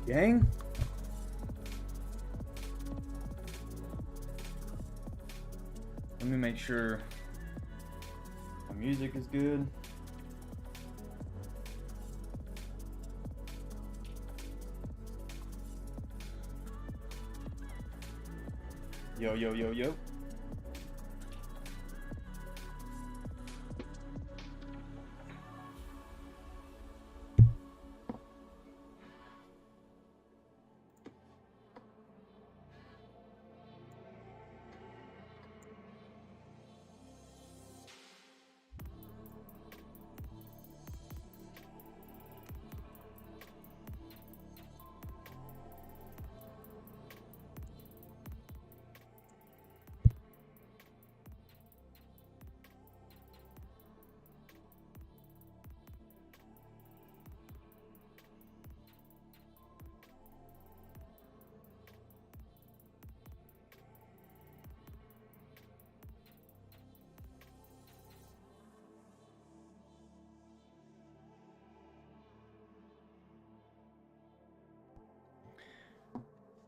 Gang. Let me make sure the music is good. Yo, yo, yo, yo.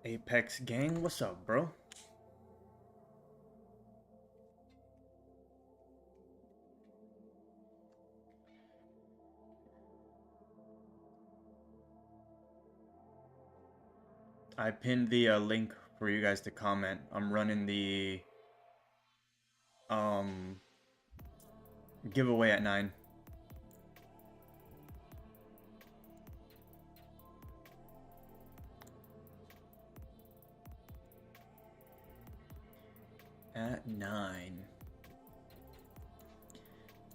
Apex gang, what's up, bro? I pinned the link for you guys to comment. I'm running the giveaway at 9. At 9.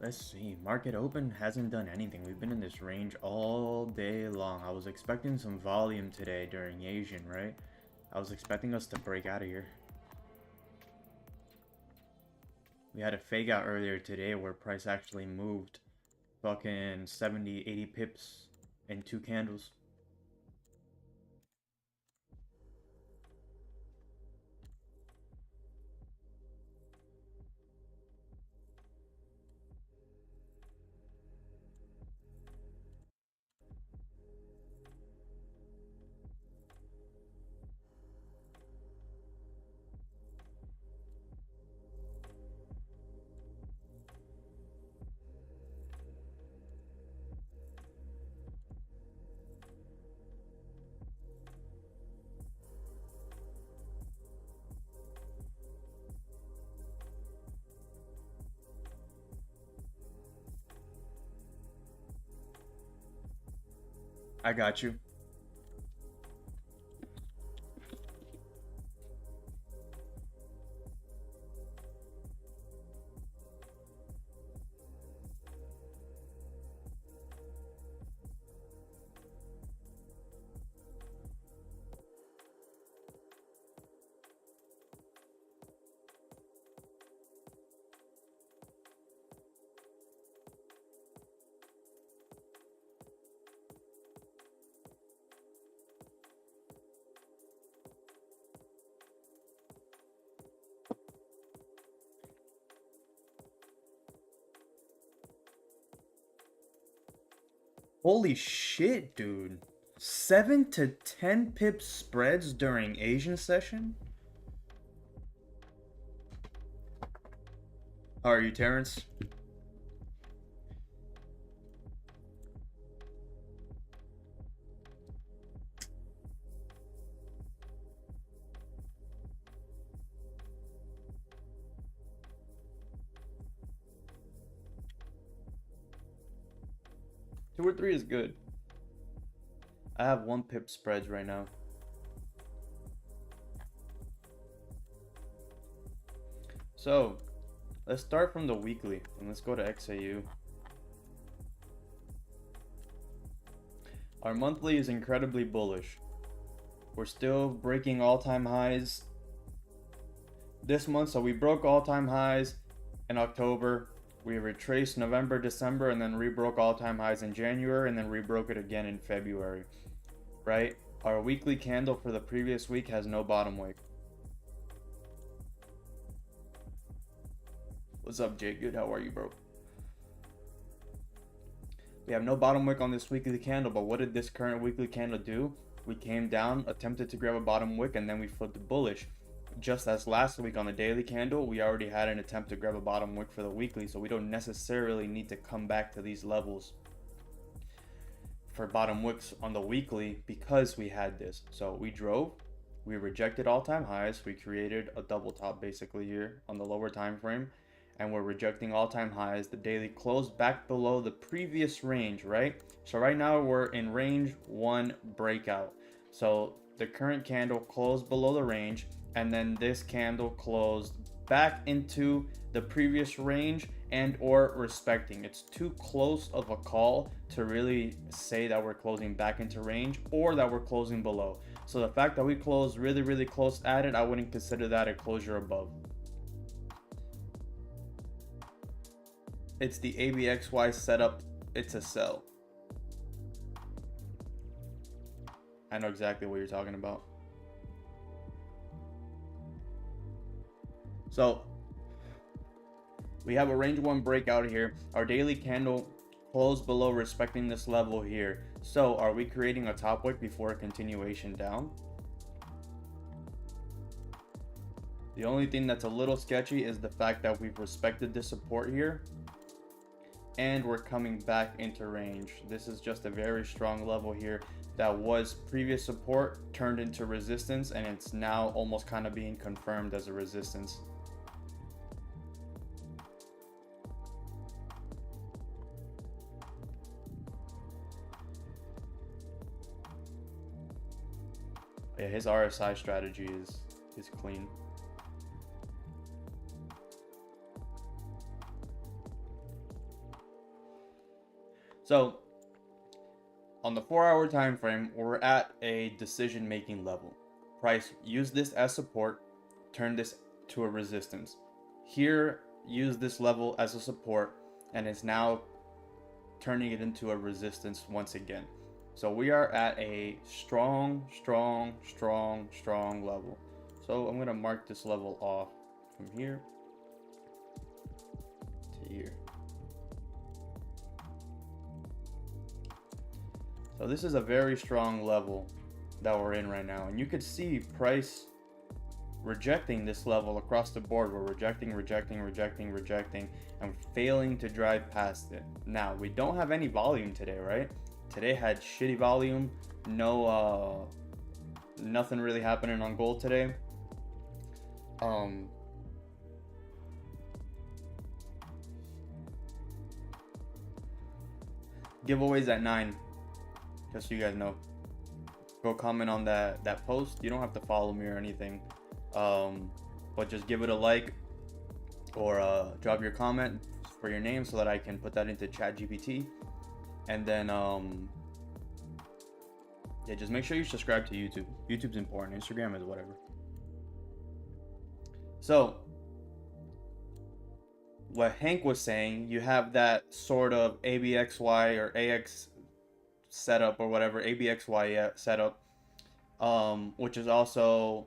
Let's see. Market open hasn't done anything. We've been in this range all day long. I was expecting some volume today during Asian, right? I was expecting us to break out of here. We had a fake out earlier today where price actually moved fucking 70, 80 pips in 2 candles. I got you. Holy shit, dude. 7 to 10 pip spreads during Asian session? How are you, Terrence? Two or three is good. I have 1 pip spreads right now. So, let's start from the weekly and let's go to XAU. Our monthly is incredibly bullish. We're still breaking all-time highs this month. So we broke all-time highs in October. We retraced November, December, and then rebroke all-time highs in January, and then rebroke it again in February, right? Our weekly candle for the previous week has no bottom wick. What's up, Jake? Good, how are you, bro? We have no bottom wick on this weekly candle, but what did this current weekly candle do? We came down, attempted to grab a bottom wick, and then we flipped bullish. Just as last week on the daily candle, we already had an attempt to grab a bottom wick for the weekly, so we don't necessarily need to come back to these levels for bottom wicks on the weekly because we had this. So we drove, we rejected all-time highs, we created a double top basically here on the lower time frame, and we're rejecting all-time highs. The daily closed back below the previous range, right? So right now we're in range 1 breakout. So the current candle closed below the range, and then this candle closed back into the previous range and or respecting. It's too close of a call to really say that we're closing back into range or that we're closing below. So the fact that we closed really close at it, I wouldn't consider that a closure above. It's the ABXY setup. It's a sell. I know exactly what you're talking about. So we have a range 1 breakout here. Our daily candle closed below respecting this level here. So are we creating a top wick before a continuation down? The only thing that's a little sketchy is the fact that we've respected this support here and we're coming back into range. This is just a very strong level here that was previous support turned into resistance, and it's now almost kind of being confirmed as a resistance. Yeah, his RSI strategy is clean. So on the 4-hour time frame, we're at a decision making level. Price used this as support, turned this to a resistance. Here, use this level as a support, and is now turning it into a resistance once again. So we are at a strong level. So I'm gonna mark this level off from here to here. So this is a very strong level that we're in right now, and you could see price rejecting this level across the board. We're rejecting, and failing to drive past it. Now, we don't have any volume today, right? Today had shitty volume. No, nothing really happening on gold today. Giveaways at 9. Just so you guys know, go comment on that post. You don't have to follow me or anything, but just give it a like or drop your comment for your name so that I can put that into ChatGPT. And then yeah, just make sure you subscribe to YouTube. YouTube's important. Instagram is whatever. So what Hank was saying, you have that sort of ABXY or AX setup or whatever, ABXY setup, which is also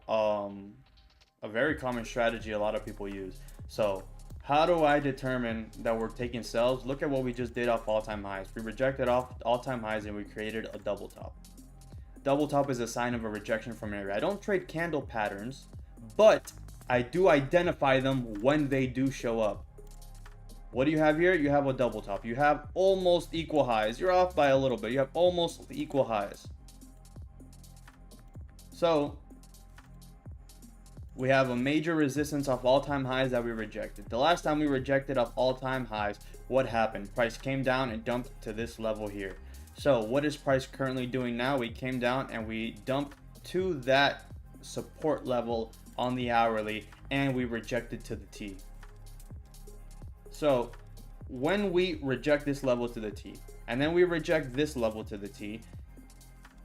a very common strategy a lot of people use. So how do I determine that we're taking sells? Look at what we just did off all-time highs. We rejected off all-time highs and we created a double top. Double top is a sign of a rejection from an area. I don't trade candle patterns, but I do identify them when they do show up. What do you have here? You have a double top. You have almost equal highs. You're off by a little bit. You have almost equal highs. So we have a major resistance off all-time highs that we rejected. The last time we rejected off all-time highs, what happened? Price came down and dumped to this level here. So what is price currently doing now? We came down and we dumped to that support level on the hourly, and we rejected to the T. So when we reject this level to the T, and then we reject this level to the T,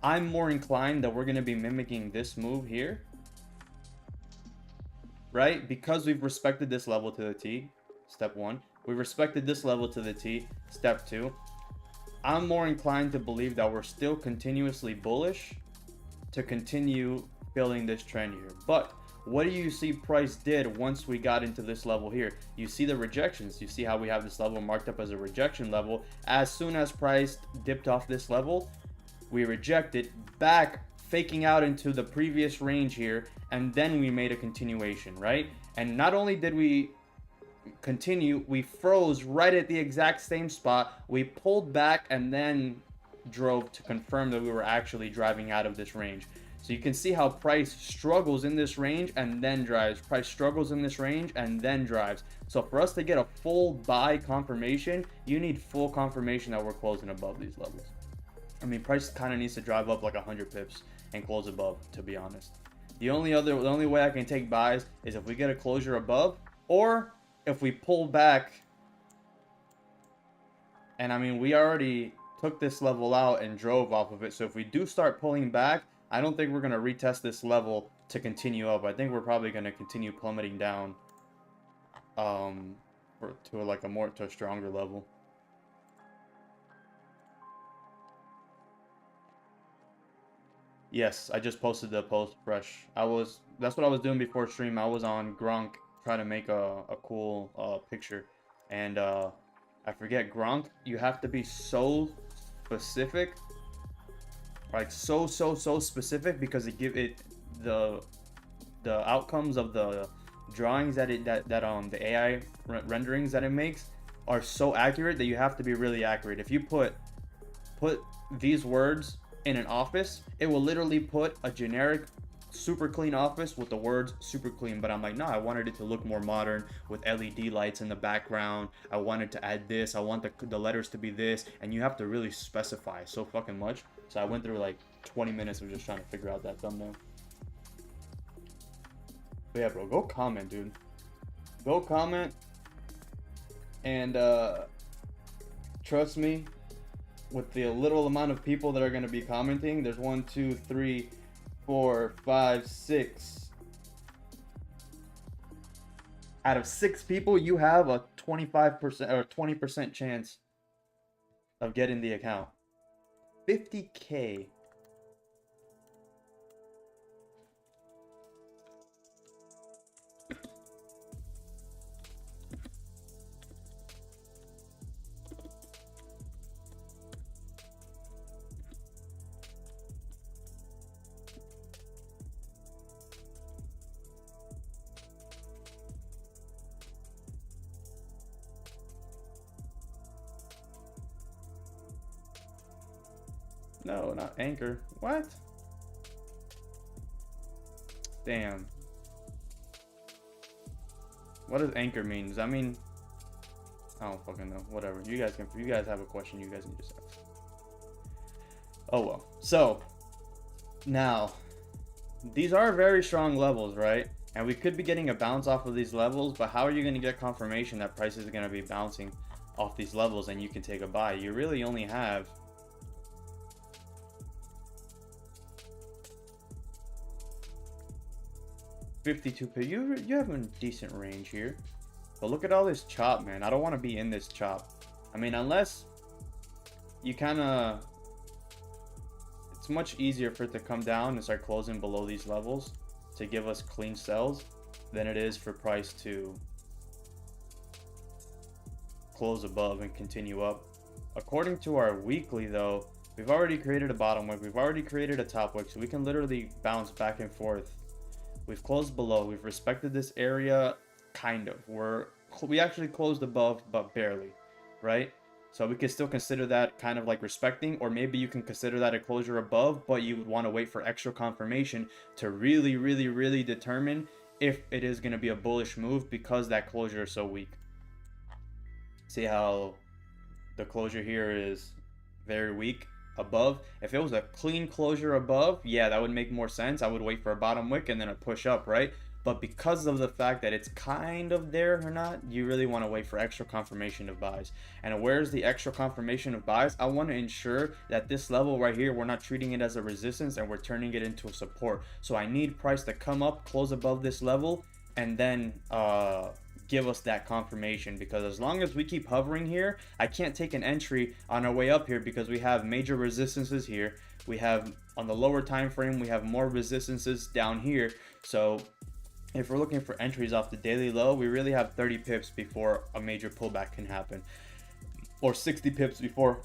I'm more inclined that we're going to be mimicking this move here, right? Because we've respected this level to the T, step 1. We respected this level to the T, step 2. I'm more inclined to believe that we're still continuously bullish to continue building this trend here. But what do you see price did once we got into this level here? You see the rejections. You see how we have this level marked up as a rejection level. As soon as price dipped off this level, we rejected back, faking out into the previous range here, and then we made a continuation, right? And not only did we continue, we froze right at the exact same spot. We pulled back and then drove to confirm that we were actually driving out of this range. So you can see how price struggles in this range and then drives. Price struggles in this range and then drives. So for us to get a full buy confirmation, you need full confirmation that we're closing above these levels. I mean, price kind of needs to drive up like 100 pips and close above, to be honest. The only way I can take buys is if we get a closure above, or if we pull back. And I mean, we already took this level out and drove off of it. So if we do start pulling back, I don't think we're going to retest this level to continue up. I think we're probably going to continue plummeting down to a stronger level. Yes, I just posted the post fresh. That's what I was doing before stream. I was on Gronk trying to make a cool picture. And I forget, Gronk, you have to be so specific. Like so specific, because the outcomes of the drawings that the AI renderings that it makes are so accurate that you have to be really accurate. If you put these words in an office, it will literally put a generic super clean office with the words super clean, but I'm like, no, I wanted it to look more modern with LED lights in the background. I wanted to add this, I want the letters to be this, and you have to really specify so fucking much. So I went through like 20 minutes of just trying to figure out that thumbnail. But yeah, bro, go comment, dude. Go comment. And trust me, with the little amount of people that are going to be commenting, there's 1, 2, 3, 4, 5, 6. Out of 6 people, you have a 25% or 20% chance of getting the account. 50K. No, not Anchor. What? Damn. What does Anchor mean? Does that mean? I don't fucking know. Whatever. You guys have a question, you guys can just ask. Oh well. So now, these are very strong levels, right? And we could be getting a bounce off of these levels, but how are you going to get confirmation that price is going to be bouncing off these levels and you can take a buy? You really only have 52 p. You have a decent range here, but look at all this chop, man. I don't want to be in this chop. I mean, unless you kind of, it's much easier for it to come down and start closing below these levels to give us clean sells than it is for price to close above and continue up. According to our weekly though, we've already created a bottom wick, we've already created a top wick, so we can literally bounce back and forth. We've closed below, we've respected this area, kind of. We actually closed above, but barely, right? So we can still consider that kind of like respecting, or maybe you can consider that a closure above, but you would want to wait for extra confirmation to really determine if it is going to be a bullish move, because that closure is so weak. See how the closure here is very weak above? If it was a clean closure above, yeah, that would make more sense. I would wait for a bottom wick and then a push up, right? But because of the fact that it's kind of there or not, you really want to wait for extra confirmation of buys. And where's the extra confirmation of buys? I want to ensure that this level right here, we're not treating it as a resistance and we're turning it into a support. So I need price to come up, close above this level, and then give us that confirmation, because as long as we keep hovering here, I can't take an entry on our way up here because we have major resistances here. We have on the lower time frame, we have more resistances down here. So if we're looking for entries off the daily low, we really have 30 pips before a major pullback can happen, or 60 pips before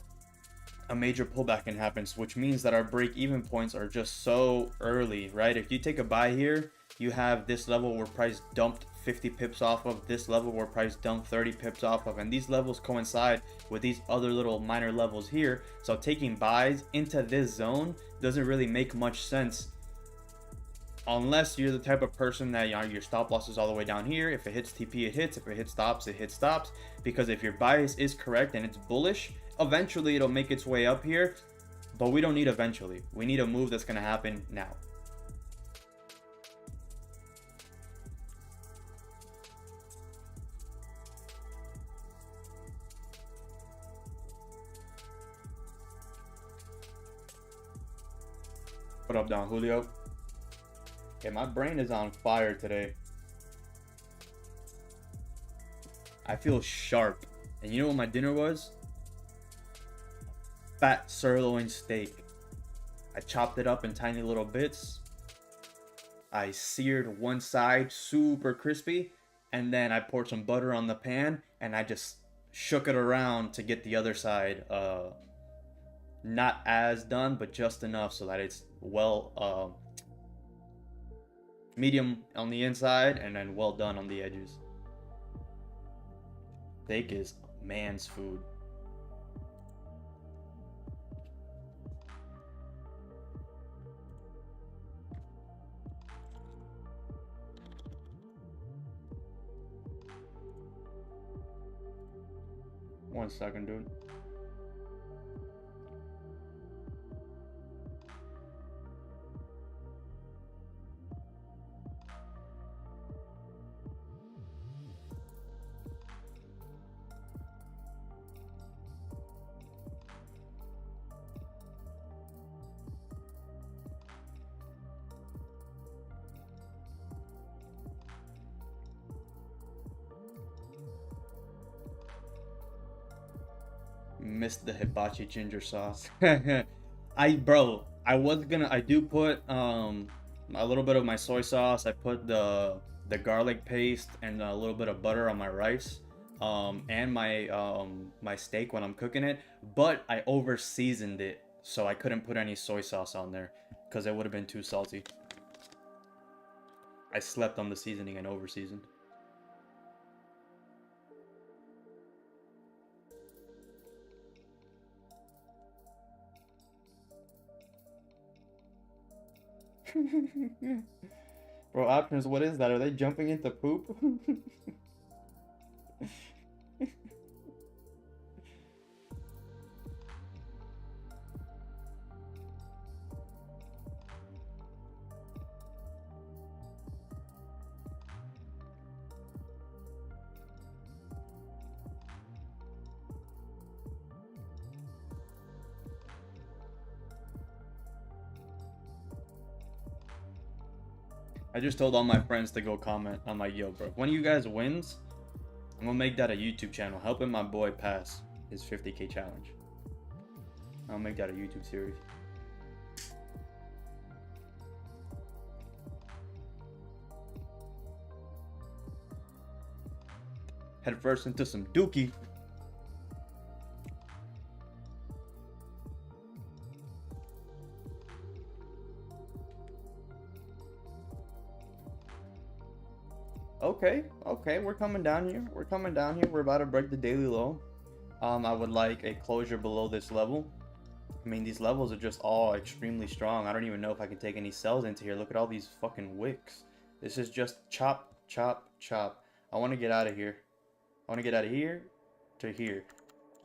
a major pullback can happen, which means that our break-even points are just so early, right? If you take a buy here, you have this level where price dumped 50 pips off of, this level where price dumped 30 pips off of, and these levels coincide with these other little minor levels here. So taking buys into this zone doesn't really make much sense unless you're the type of person that, you know, your stop loss is all the way down here. If it hits TP, it hits. If it hits stops, it hits stops. Because if your bias is correct and it's bullish, eventually it'll make its way up here. But we don't need eventually. We need a move that's going to happen now. What up, Don Julio? Okay, my brain is on fire today. I feel sharp. And you know what my dinner was? Fat sirloin steak. I chopped it up in tiny little bits. I seared one side super crispy. And then I poured some butter on the pan. And I just shook it around to get the other side not as done, but just enough so that it's well medium on the inside and then well done on the edges. Steak is man's food. One second, dude. Missed the hibachi ginger sauce. I do put a little bit of my soy sauce. I put the garlic paste and a little bit of butter on my rice and my steak when I'm cooking it, but I over seasoned it, so I couldn't put any soy sauce on there because it would have been too salty. I slept on the seasoning and over seasoned. Bro, options, what is that? Are they jumping into poop? I just told all my friends to go comment. I'm like, yo, bro, if one of you guys wins, I'm gonna make that a YouTube channel, helping my boy pass his 50K challenge. I'll make that a YouTube series. Head first into some dookie. Okay, we're coming down here. We're about to break the daily low. I would like a closure below this level. I mean, these levels are just all extremely strong. I don't even know if I can take any sells into here. Look at all these fucking wicks. This is just chop, chop, chop. I want to get out of here. I want to get out of here to here.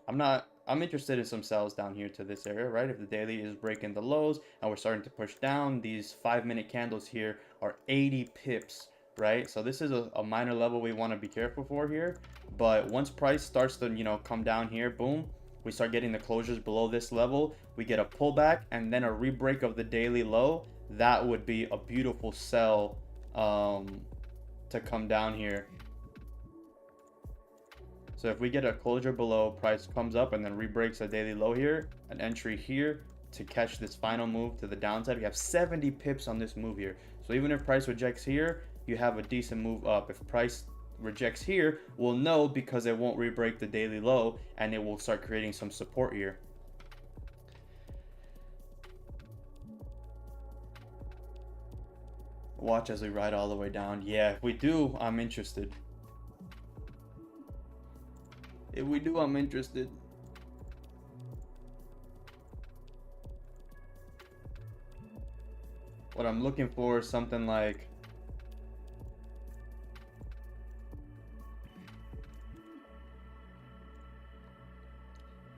I'm interested in some sells down here to this area, right? If the daily is breaking the lows and we're starting to push down, these 5-minute candles here are 80 pips. Right, so this is a minor level we want to be careful for here, but once price starts to, you know, come down here, boom, we start getting the closures below this level, we get a pullback and then a re-break of the daily low. That would be a beautiful sell to come down here. So if we get a closure below, price comes up and then re-breaks a daily low here, an entry here to catch this final move to the downside. We have 70 pips on this move here, so even if price rejects here, you have a decent move up. If price rejects here, we'll know because it won't re-break the daily low and it will start creating some support here. Watch as we ride all the way down. Yeah, if we do, I'm interested. If we do, I'm interested. What I'm looking for is something like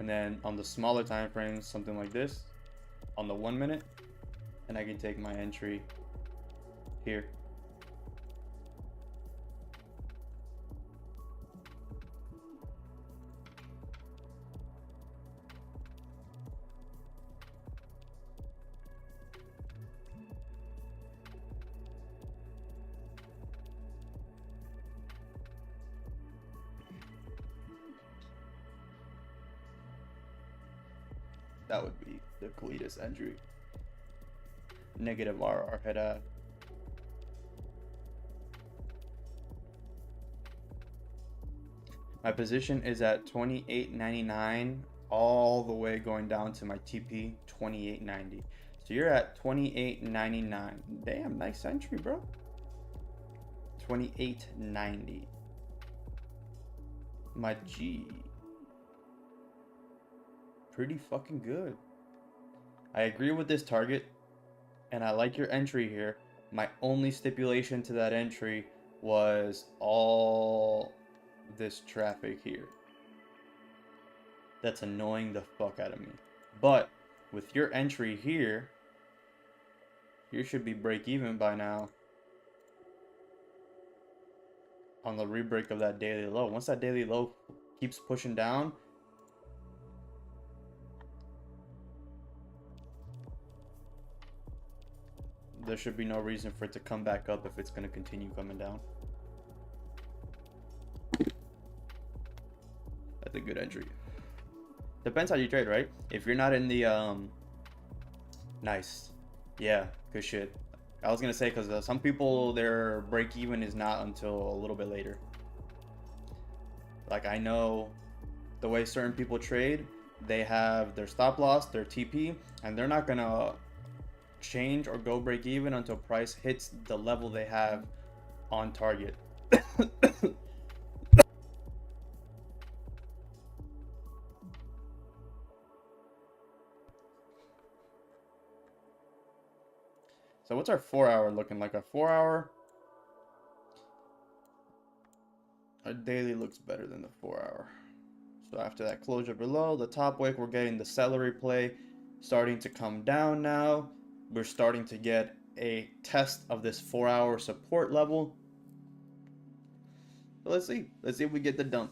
and then on the smaller time frames, something like this on the 1 minute, and I can take my entry here. That would be the cleanest entry. Negative RR head at. My position is at 28.99 all the way going down to my TP 28.90. So you're at 28.99. Damn, nice entry, bro. 28.90. My G. Pretty fucking good. I agree with this target, and I like your entry here. My only stipulation to that entry was all this traffic here. That's annoying the fuck out of me. But with your entry here, you should be break even by now on the rebreak of that daily low. Once that daily low keeps pushing down, there should be no reason for it to come back up if it's going to continue coming down. That's a good entry. Depends how you trade, right? If you're not in the nice, yeah, good shit. I was gonna say because some people their break even is not until a little bit later. Like I know the way certain people trade, they have their stop loss, their TP, and they're not gonna change or go break even until price hits the level they have on target. So what's our 4 hour looking like? Our 4 hour, our daily looks better than the 4 hour. So after that closure below the top wick, we're getting the celery play starting to come down now. We're starting to get a test of this 4 hour support level. So let's see if we get the dump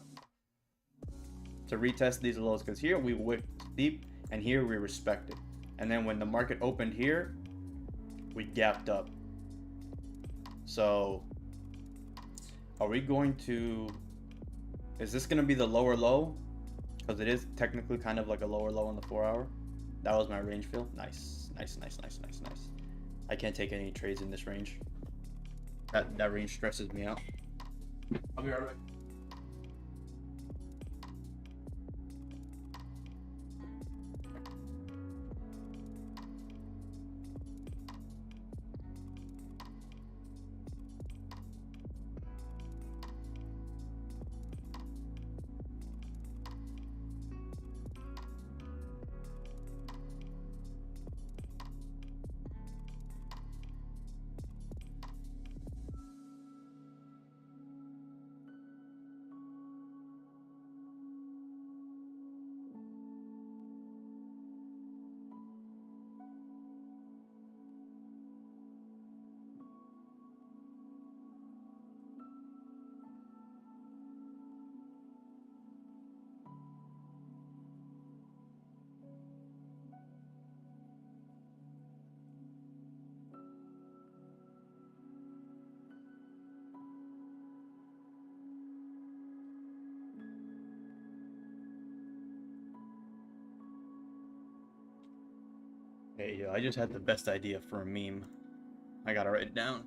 to retest these lows, because here we wicked deep and here we respect it. And then when the market opened here, we gapped up. So are we going to, is this going to be the lower low? Because it is technically kind of like a lower low on the 4 hour. That was my range fill. Nice, nice, nice, nice, nice, nice. I can't take any trades in this range. That range stresses me out. I'll be right back. Hey, yo, I just had the best idea for a meme. I gotta write it down.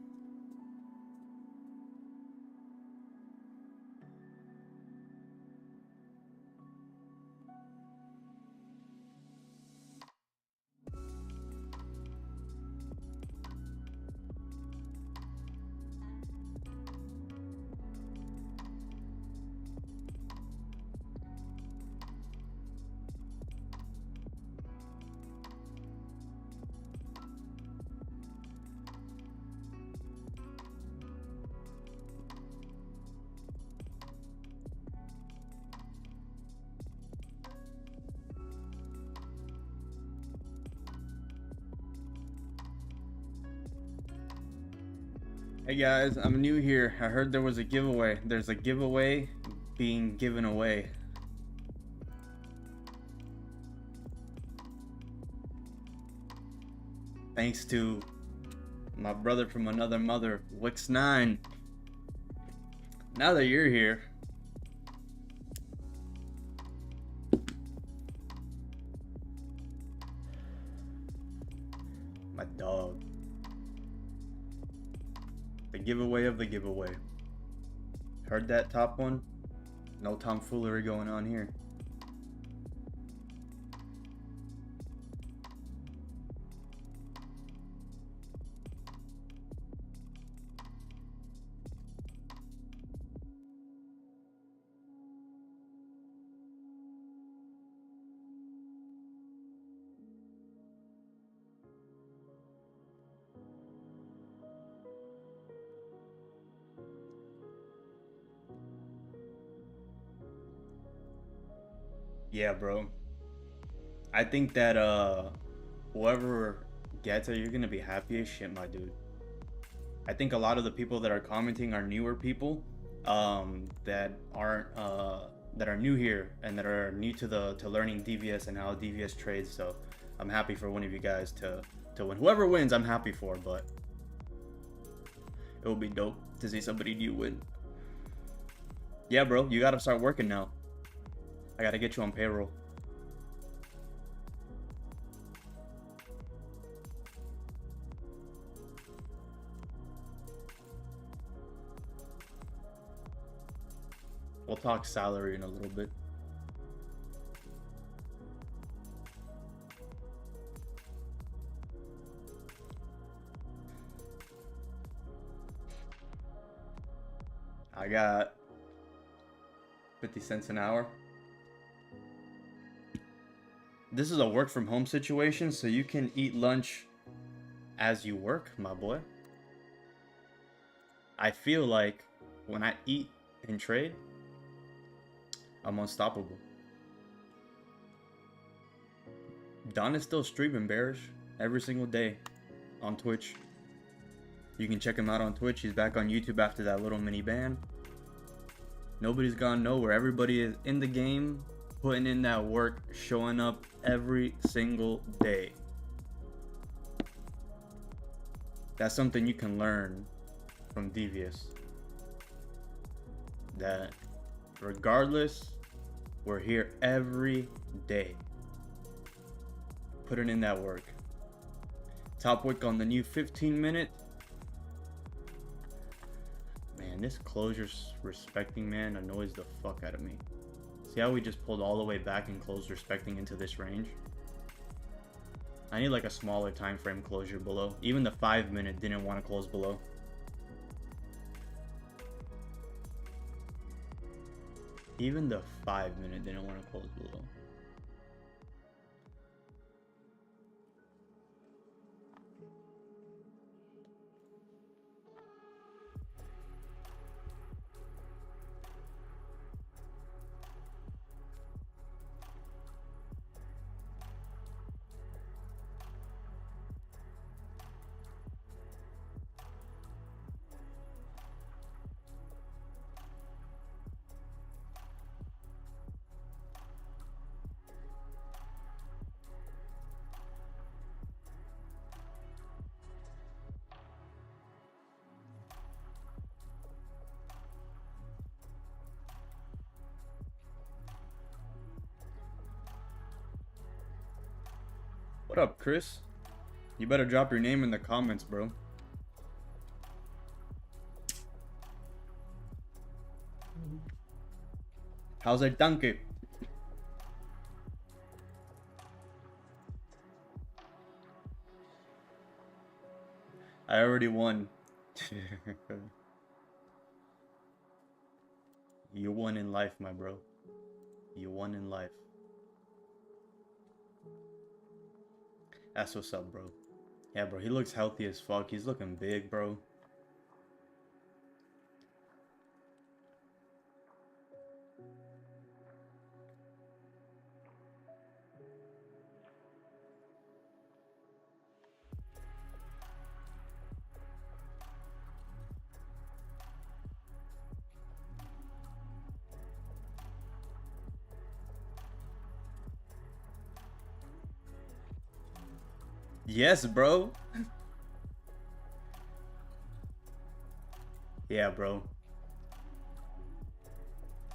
Hey guys, I'm new here. I heard there was a giveaway. There's a giveaway being given away. Thanks to my brother from another mother, Wix9. Now that you're here, my dog. The giveaway of the giveaway. Heard that top one? No tomfoolery going on here. Yeah, bro. I think that whoever gets it, you're gonna be happy as shit, my dude. I think a lot of the people that are commenting are newer people that aren't that are new here and that are new to learning DVS and how DVS trades. So I'm happy for one of you guys to win. Whoever wins, I'm happy for, but it will be dope to see somebody new win. Yeah, bro, you gotta start working now. I gotta get you on payroll. We'll talk salary in a little bit. I got 50 cents an hour. This is a work from home situation, so you can eat lunch as you work, my boy. I feel like when I eat and trade, I'm unstoppable. Don is still streaming bearish every single day on Twitch. You can check him out on Twitch. He's back on YouTube after that little mini ban. Nobody's gone nowhere. Everybody is in the game, putting in that work, showing up every single day. That's something you can learn from Devious. That regardless, we're here every day, putting in that work. Top wick on the new 15-minute. Man, this closure's respecting, man, annoys the fuck out of me. See how we just pulled all the way back and closed respecting into this range? I need like a smaller time frame closure below. Even the 5-minute didn't want to close below. Even the 5-minute didn't want to close below. What up, Chris? You better drop your name in the comments, bro. How's it, donkey? I already won. You won in life, my bro. You won in life. That's what's up, bro. Yeah, bro, he looks healthy as fuck. He's looking big, bro. Yes, bro. Yeah, bro.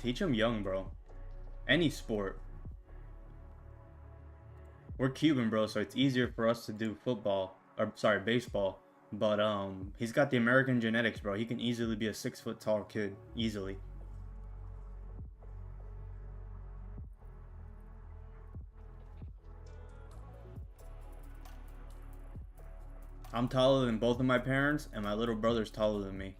Teach them young, bro. Any sport. We're Cuban, bro, so it's easier for us to do football. Or, sorry, baseball. But, he's got the American genetics, bro. He can easily be a 6 foot tall kid. Easily. I'm taller than both of my parents, and my little brother's taller than me.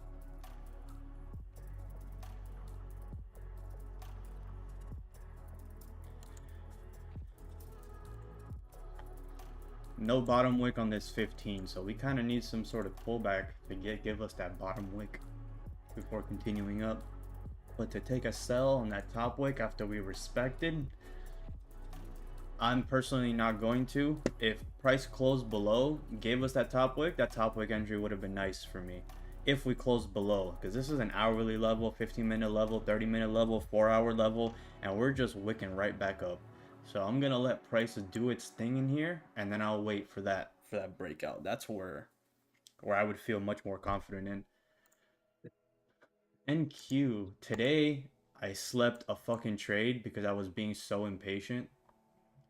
No bottom wick on this 15, so we kind of need some sort of pullback to give us that bottom wick before continuing up. But to take a sell on that top wick after we respected, I'm personally not going to. If price closed below, gave us that top wick entry would have been nice for me. If we closed below, because this is an hourly level, 15-minute level, 30-minute level, 4-hour level, and we're just wicking right back up. So I'm gonna let price do its thing in here, and then I'll wait for that breakout. That's where I would feel much more confident in. NQ, today I slept a fucking trade because I was being so impatient.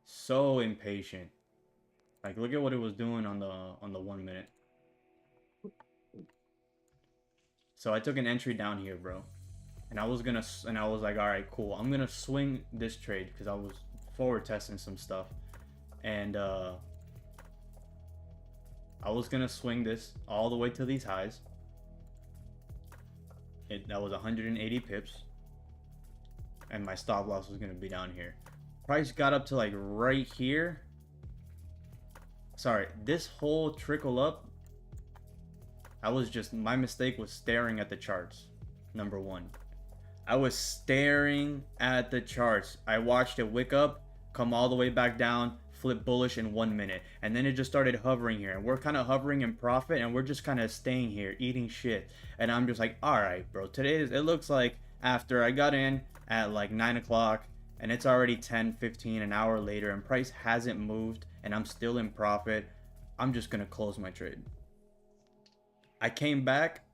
So impatient. Like, look at what it was doing on the 1 minute. So I took an entry down here, bro. And I was like, all right, cool. I'm gonna swing this trade because I was forward testing some stuff, and I was gonna swing this all the way to these highs. That was 180 pips, and my stop loss was gonna be down here. Price got up to like right here. Sorry, this whole trickle up, my mistake was staring at the charts. Number one, I was staring at the charts. I watched it wick up, come all the way back down, flip bullish in 1 minute, and then it just started hovering here, and we're kind of hovering in profit, and we're just kind of staying here eating shit. And I'm just like, all right, bro, it looks like after I got in at like 9 o'clock and it's already 10:15, an hour later, and price hasn't moved and I'm still in profit, I'm just gonna close my trade. I came back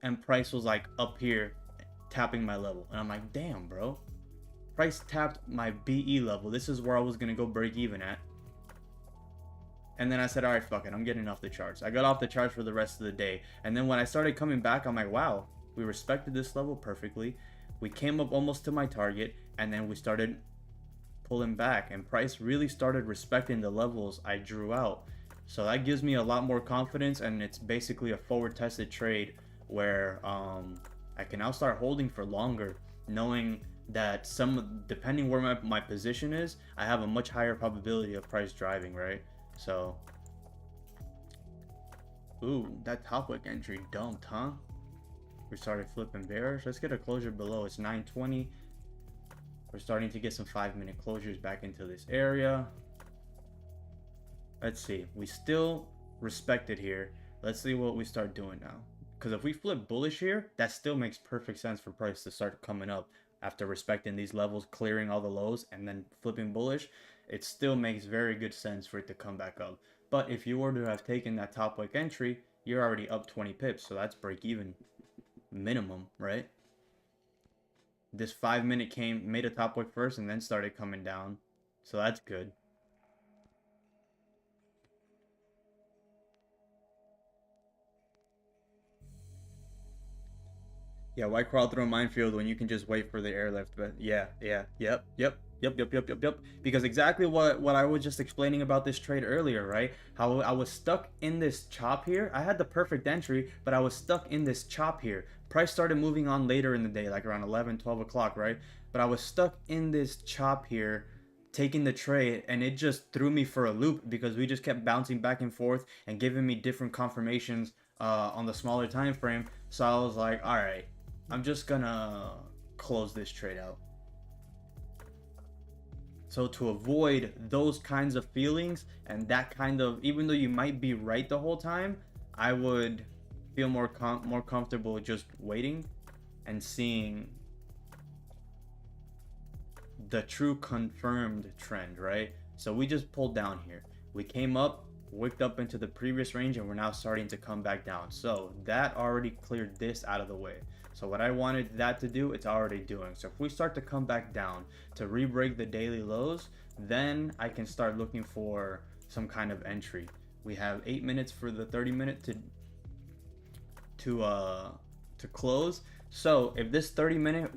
and price was like up here tapping my level, and I'm like, damn, bro, price tapped my BE level. This is where I was gonna go break even at. And then I said, all right, fuck it, I'm getting off the charts. I got off the charts for the rest of the day. And then when I started coming back, I'm like, wow, we respected this level perfectly. We came up almost to my target, and then we started pulling back, and price really started respecting the levels I drew out. So that gives me a lot more confidence, and it's basically a forward tested trade where I can now start holding for longer, knowing that depending where my position is, I have a much higher probability of price driving, right? So, ooh, that top wick entry dumped, huh? We started flipping bearish. Let's get a closure below. It's 920. We're starting to get some 5-minute closures back into this area. Let's see. We still respected here. Let's see what we start doing now. Because if we flip bullish here, that still makes perfect sense for price to start coming up after respecting these levels, clearing all the lows, and then flipping bullish. It still makes very good sense for it to come back up. But if you were to have taken that top wick entry, you're already up 20 pips, so that's break even minimum, right? This 5-minute made a top wick first and then started coming down, so that's good. Yeah, why crawl through a minefield when you can just wait for the airlift? But yeah, yep. Because exactly what I was just explaining about this trade earlier, right? How I was stuck in this chop here. I had the perfect entry, but I was stuck in this chop here. Price started moving on later in the day, like around 11, 12 o'clock, right? But I was stuck in this chop here, taking the trade, and it just threw me for a loop because we just kept bouncing back and forth and giving me different confirmations on the smaller time frame. So I was like, all right, I'm just gonna close this trade out. So to avoid those kinds of feelings and that kind of, even though you might be right the whole time, I would feel more comfortable just waiting and seeing the true confirmed trend, right? So we just pulled down here. We came up, wicked up into the previous range, and we're now starting to come back down. So that already cleared this out of the way. So what I wanted that to do, it's already doing. So if we start to come back down to re-break the daily lows, then I can start looking for some kind of entry. We have 8 minutes for the 30-minute to close. So if this 30-minute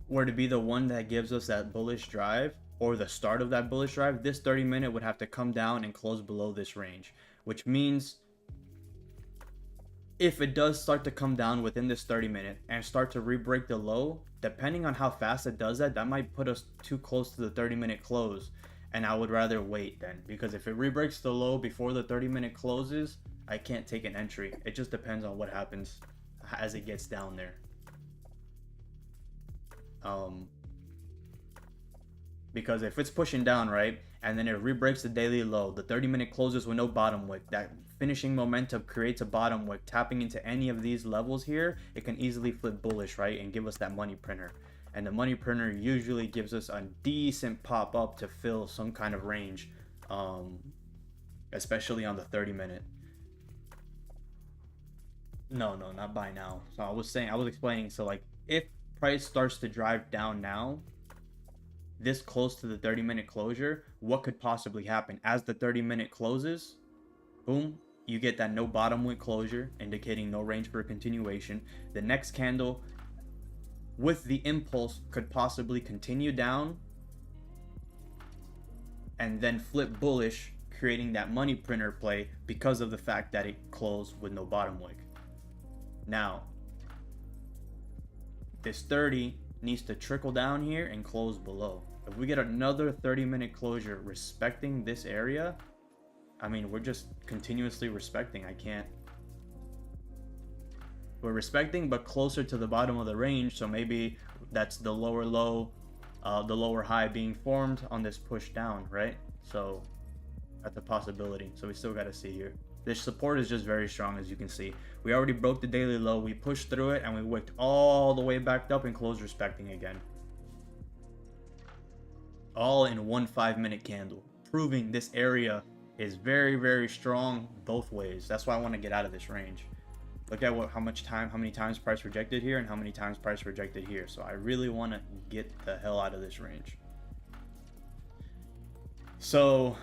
were to be the one that gives us that bullish drive, or the start of that bullish drive, this 30-minute would have to come down and close below this range, which means if it does start to come down within this 30-minute and start to re-break the low, depending on how fast it does that, that might put us too close to the 30-minute close, and I would rather wait then, because if it re-breaks the low before the 30-minute closes, I can't take an entry. It just depends on what happens as it gets down there. Because if it's pushing down, right, and then it re-breaks the daily low, the 30-minute closes with no bottom wick, that finishing momentum creates a bottom wick, tapping into any of these levels here, it can easily flip bullish, right, and give us that money printer. And the money printer usually gives us a decent pop up to fill some kind of range, especially on the 30-minute. No, not buy now. So I was explaining, so like if price starts to drive down now, this close to the 30-minute closure, what could possibly happen? As the 30-minute closes, boom, you get that no bottom wick closure, indicating no range for a continuation. The next candle with the impulse could possibly continue down and then flip bullish, creating that money printer play because of the fact that it closed with no bottom wick. Now, this 30 needs to trickle down here and close below. If we get another 30-minute closure respecting this area, I mean, we're just continuously respecting. We're respecting, but closer to the bottom of the range, so maybe that's the lower low, the lower high being formed on this push down, right? So that's a possibility. So we still got to see here. This support is just very strong, as you can see. We already broke the daily low, we pushed through it, and we wicked all the way back up and closed respecting again. All in one 5-minute candle, proving this area is very, very strong both ways. That's why I want to get out of this range. Look at how many times price rejected here and how many times price rejected here. So I really want to get the hell out of this range. So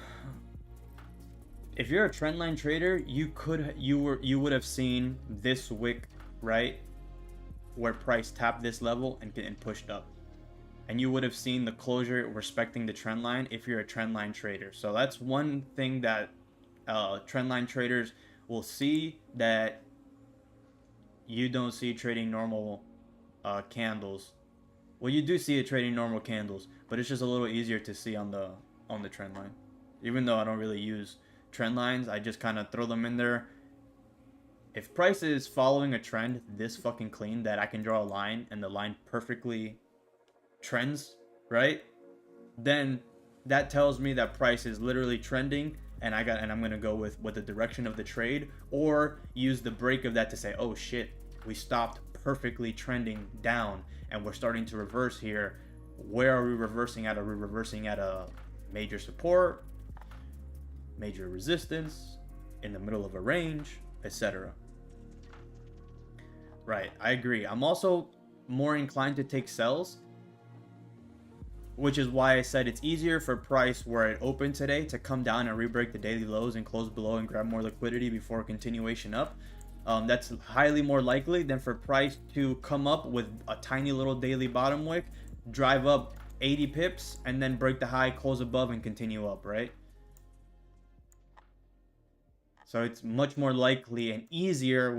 if you're a trendline trader, you would have seen this wick, right, where price tapped this level and pushed up, and you would have seen the closure respecting the trend line if you're a trendline trader. So that's one thing that trendline traders will see that you don't see trading normal candles. Well, you do see it trading normal candles, but it's just a little easier to see on the trend line. Even though I don't really use trend lines, I just kind of throw them in there. If price is following a trend this fucking clean that I can draw a line and the line perfectly trends, right, then that tells me that price is literally trending, and I'm gonna go with the direction of the trade, or use the break of that to say, oh shit, we stopped perfectly trending down and we're starting to reverse here. Where are we reversing at? Are we reversing at a major support, major resistance, in the middle of a range, etc.? Right, I agree. I'm also more inclined to take sells, which is why I said it's easier for price where it opened today to come down and re-break the daily lows and close below and grab more liquidity before continuation up. That's highly more likely than for price to come up with a tiny little daily bottom wick, drive up 80 pips, and then break the high, close above, and continue up, right? So it's much more likely and easier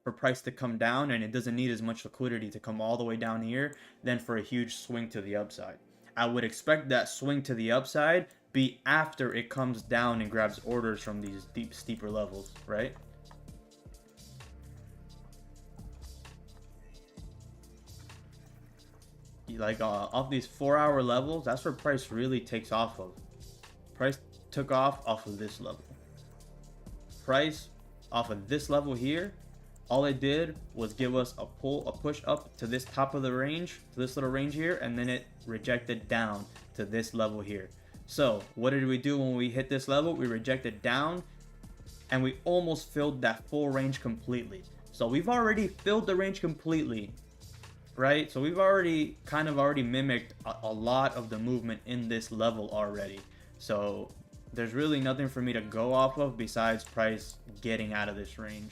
for price to come down, and it doesn't need as much liquidity to come all the way down here than for a huge swing to the upside. I would expect that swing to the upside be after it comes down and grabs orders from these steeper levels, right? Like off these 4-hour levels, that's where price really takes off of. Price took off of this level. Price off of this level here, all it did was give us a push up to this top of the range, to this little range here, and then it rejected down to this level here. So what did we do when we hit this level? We rejected down, and we almost filled that full range completely. So we've already filled the range completely, right? So we've already mimicked a lot of the movement in this level already. So there's really nothing for me to go off of besides price getting out of this range.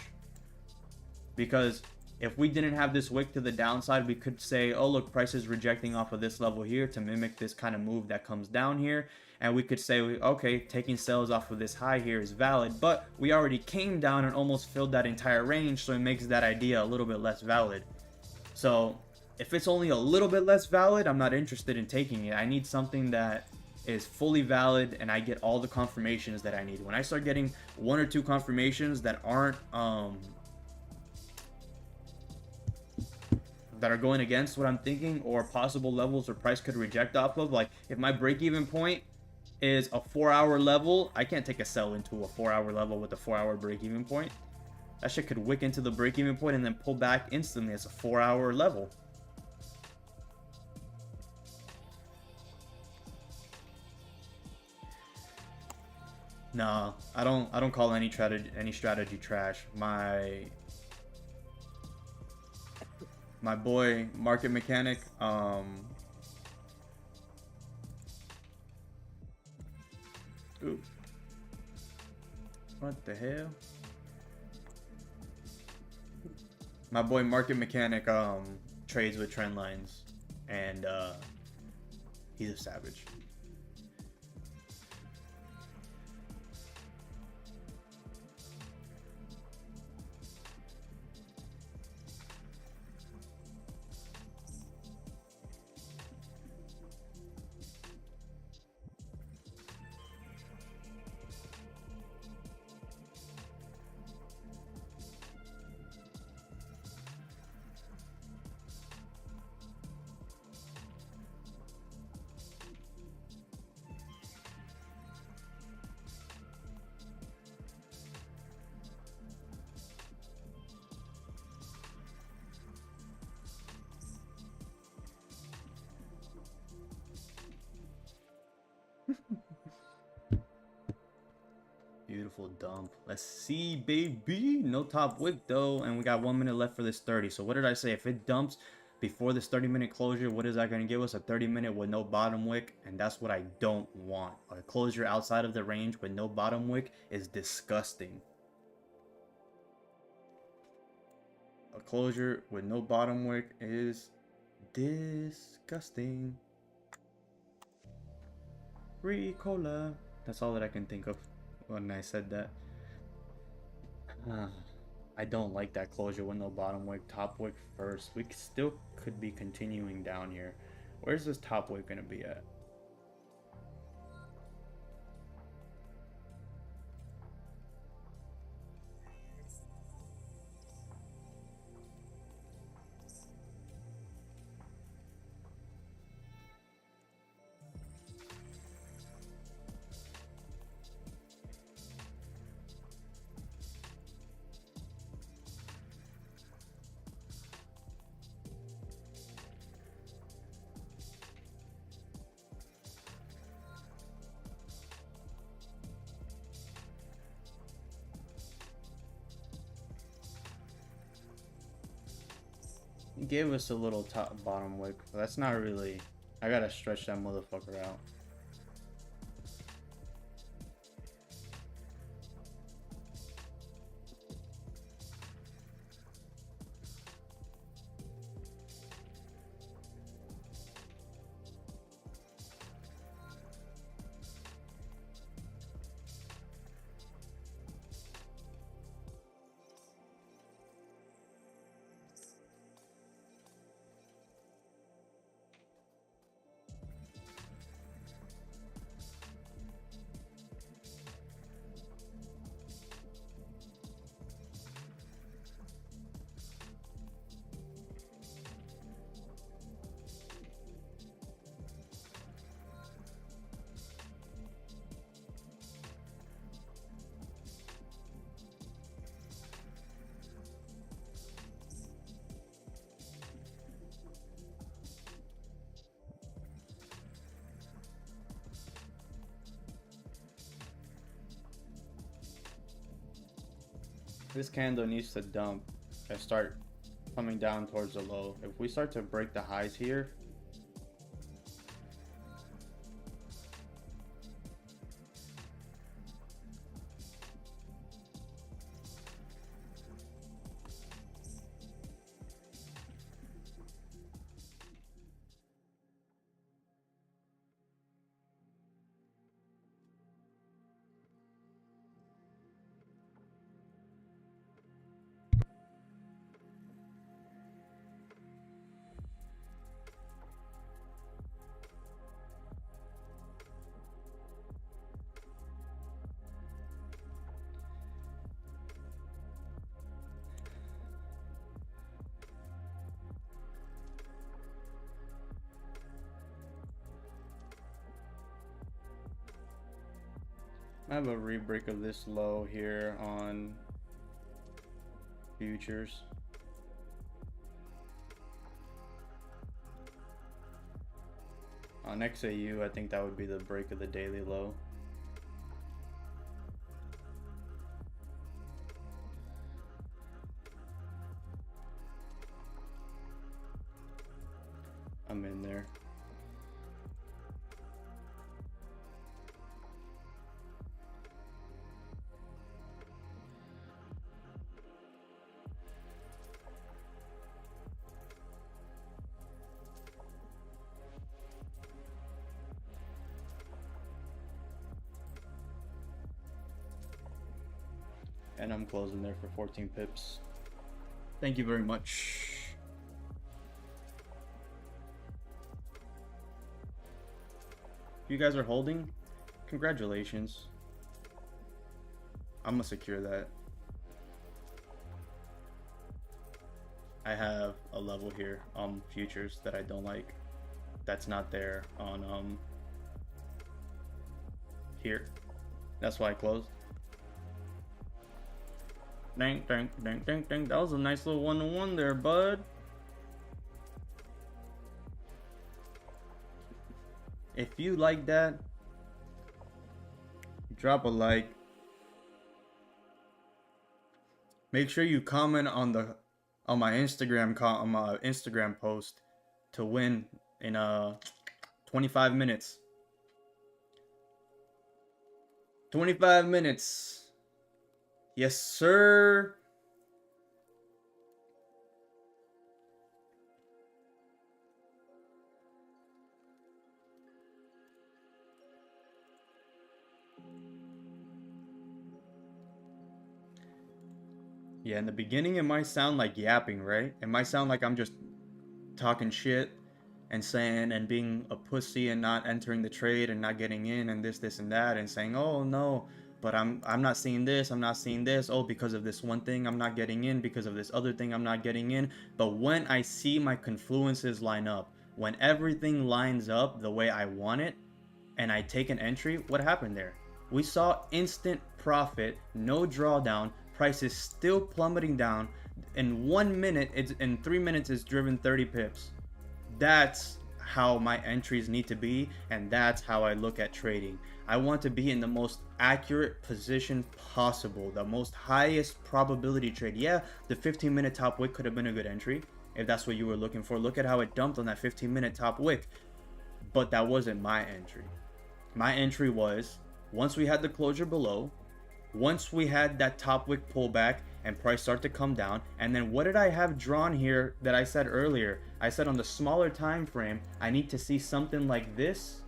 Because if we didn't have this wick to the downside, we could say, oh look, price is rejecting off of this level here to mimic this kind of move that comes down here. And we could say, okay, taking sales off of this high here is valid, but we already came down and almost filled that entire range, so it makes that idea a little bit less valid. So if it's only a little bit less valid, I'm not interested in taking it. I need something that is fully valid and I get all the confirmations that I need. When I start getting one or two confirmations that aren't that are going against what I'm thinking, or possible levels or price could reject off of, like if my break-even point is a 4-hour level, I can't take a sell into a 4-hour level with a 4-hour break-even point. That shit could wick into the break-even point and then pull back instantly as a 4-hour level. Nah, I don't call any strategy trash. My boy Market Mechanic, ooh, what the hell? My boy Market Mechanic trades with trend lines, and he's a savage. Beautiful dump. Let's see, baby. No top wick though, and we got 1 minute left for this 30. So what did I say? If it dumps before this 30-minute closure, what is that going to give us? A 30-minute with no bottom wick, and that's what I don't want. A closure outside of the range with no bottom wick is disgusting. A closure with no bottom wick is disgusting. Ricola. That's all that I can think of when I said that. I don't like that closure with no bottom wick. Top wick first. We still could be continuing down here. Where's this top wick going to be at? He gave us a little top bottom wick, but that's not really. I gotta stretch that motherfucker out. This candle needs to dump and start coming down towards the low. If we start to break the highs here, I have a re-break of this low here on futures. On XAU, I think that would be the break of the daily low. I'm in there. And I'm closing there for 14 pips. Thank you very much. If you guys are holding, congratulations. I'm gonna secure that. I have a level here on futures that I don't like. That's not there on here. That's why I closed. Dang, dang, dang, dang, dang. That was a nice little one-to-one there, bud. If you like that, drop a like. Make sure you comment on my Instagram post to win in 25 minutes. 25 minutes. Yes, sir. Yeah, in the beginning it might sound like yapping, right? It might sound like I'm just talking shit and saying and being a pussy and not entering the trade and not getting in and this and that and saying, "Oh no, but I'm not seeing this, I'm not seeing this. Oh, because of this one thing I'm not getting in, because of this other thing I'm not getting in." But when I see my confluences line up, when everything lines up the way I want it and I take an entry, what happened there? We saw instant profit, no drawdown, prices still plummeting down. In 1 minute, in 3 minutes it's driven 30 pips. That's how my entries need to be, and that's how I look at trading. I want to be in the most accurate position possible, the most highest probability trade. Yeah, the 15-minute top wick could have been a good entry if that's what you were looking for. Look at how it dumped on that 15-minute top wick. But that wasn't my entry. My entry was, once we had the closure below, once we had that top wick pullback and price start to come down, and then what did I have drawn here that I said earlier? I said on the smaller time frame, I need to see something like this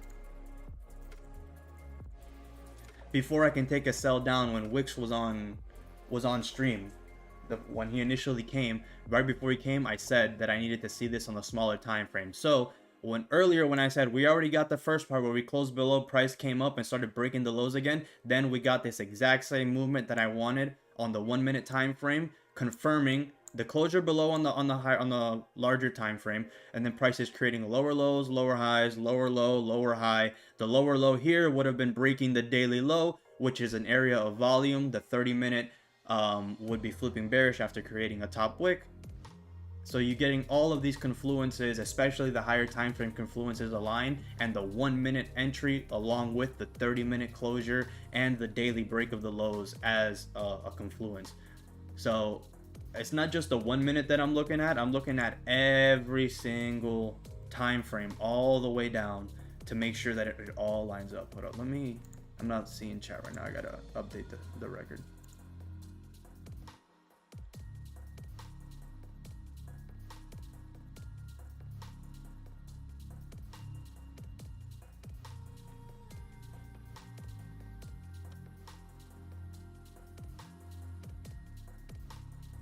before I can take a sell down. When Wix was on stream, when he initially came, right before he came, I said that I needed to see this on the smaller time frame. So when I said we already got the first part where we closed below, price came up and started breaking the lows again, then we got this exact same movement that I wanted on the 1 minute time frame, confirming the closure below on the larger time frame, and then price is creating lower lows, lower highs, lower low, lower high. The lower low here would have been breaking the daily low, which is an area of volume. The 30-minute would be flipping bearish after creating a top wick. So you're getting all of these confluences, especially the higher time frame confluences aligned, and the 1 minute entry along with the 30-minute closure and the daily break of the lows as a confluence. So it's not just the 1 minute that I'm looking at every single time frame all the way down to make sure that it all lines up. Hold up, I'm not seeing chat right now. I gotta update the record.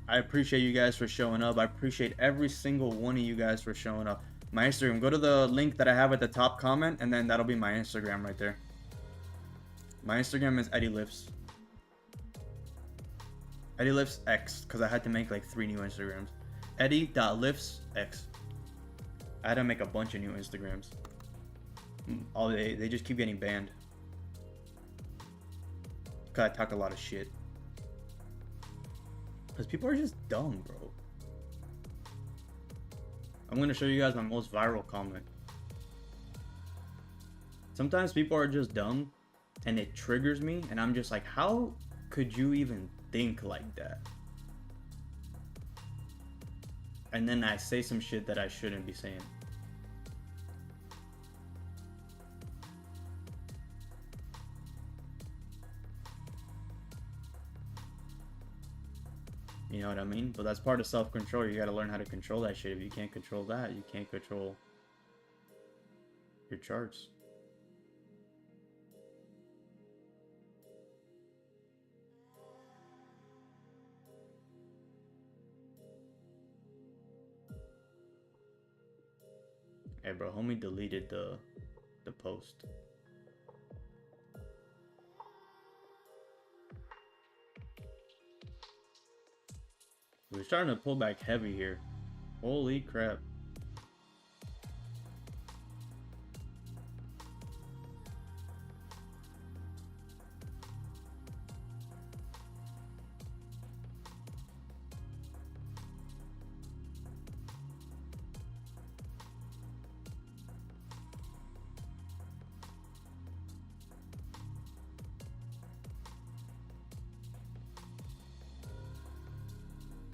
I appreciate you guys for showing up. I appreciate every single one of you guys for showing up. My Instagram, go to the link that I have at the top comment, and then that'll be my Instagram right there. My Instagram is EddieLifts. EddieLifts X, because I had to make like 3 new Instagrams. Eddie.liftsx. I had to make a bunch of new Instagrams. They just keep getting banned. Because I talk a lot of shit. Because people are just dumb, bro. I'm going to show you guys my most viral comment. Sometimes people are just dumb and it triggers me, and I'm just like, how could you even think like that? And then I say some shit that I shouldn't be saying. You know what I mean? But that's part of self-control. You gotta learn how to control that shit. If you can't control that, you can't control your charts. Hey bro, homie deleted the post. We're starting to pull back heavy here. Holy crap.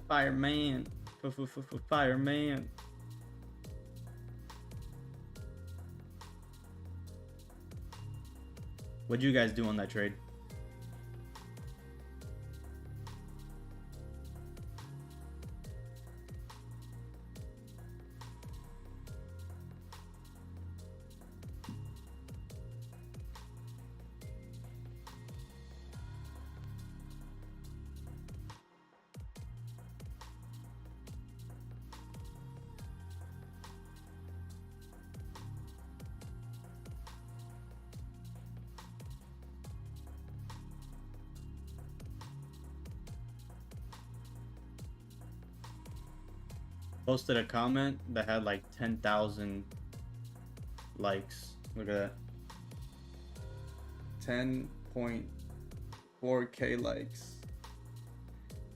Fireman. Fireman. What'd you guys do on that trade? Posted a comment that had like 10,000 likes. Look at that. 10.4k likes.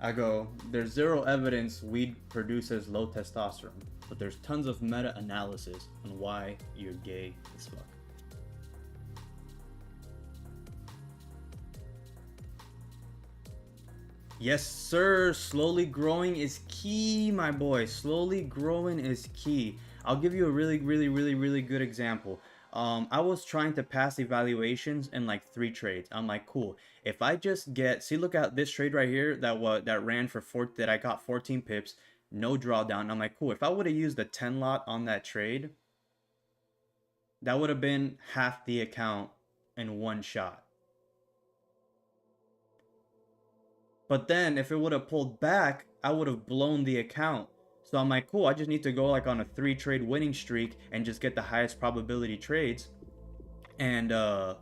I go, there's zero evidence weed produces low testosterone, but there's tons of meta-analysis on why you're gay as fuck. Yes, sir. Slowly growing is key, my boy. Slowly growing is key. I'll give you a really good example. I was trying to pass evaluations in like 3 trades. I'm like, cool. If I just get, see, look at this trade right here that ran for that I got 14 pips, no drawdown. I'm like, cool. If I would have used the 10 lot on that trade, that would have been half the account in one shot. But then if it would have pulled back, I would have blown the account. So I'm like, cool, I just need to go like on a 3 trade winning streak and just get the highest probability trades. And I'll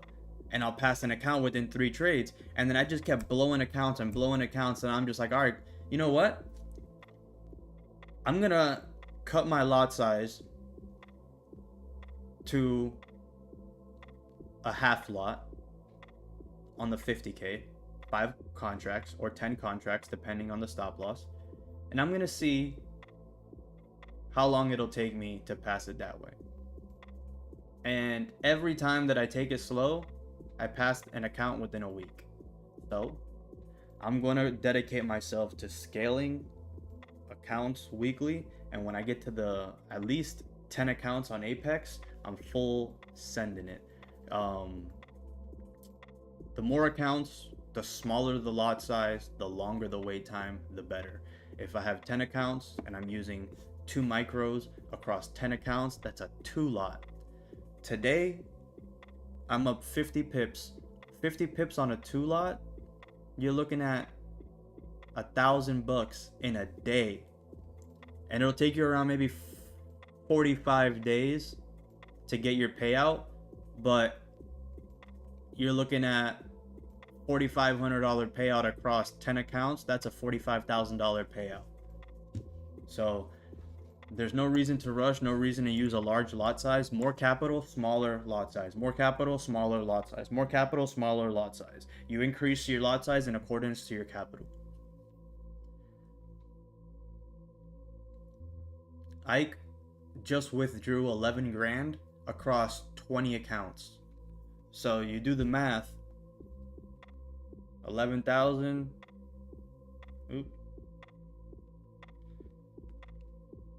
pass an account within 3 trades. And then I just kept blowing accounts. And I'm just like, all right, you know what? I'm going to cut my lot size to a half lot on the 50K. 5 contracts or 10 contracts depending on the stop loss, and I'm gonna see how long it'll take me to pass it that way. And every time that I take it slow, I passed an account within a week. So I'm going to dedicate myself to scaling accounts weekly, and when I get to the at least 10 accounts on Apex, I'm full sending it. The more accounts, the smaller the lot size, the longer the wait time, the better. If I have 10 accounts and I'm using 2 micros across 10 accounts, that's a 2 lot. Today, I'm up 50 pips. 50 pips on a 2 lot, you're looking at $1,000 in a day. And it'll take you around maybe 45 days to get your payout, but you're looking at $4,500 payout across 10 accounts. That's a $45,000 payout. So there's no reason to rush, no reason to use a large lot size. More capital, smaller lot size. More capital, smaller lot size. More capital, smaller lot size. You increase your lot size in accordance to your capital. Ike just withdrew 11 grand across 20 accounts. So you do the math. 11,000.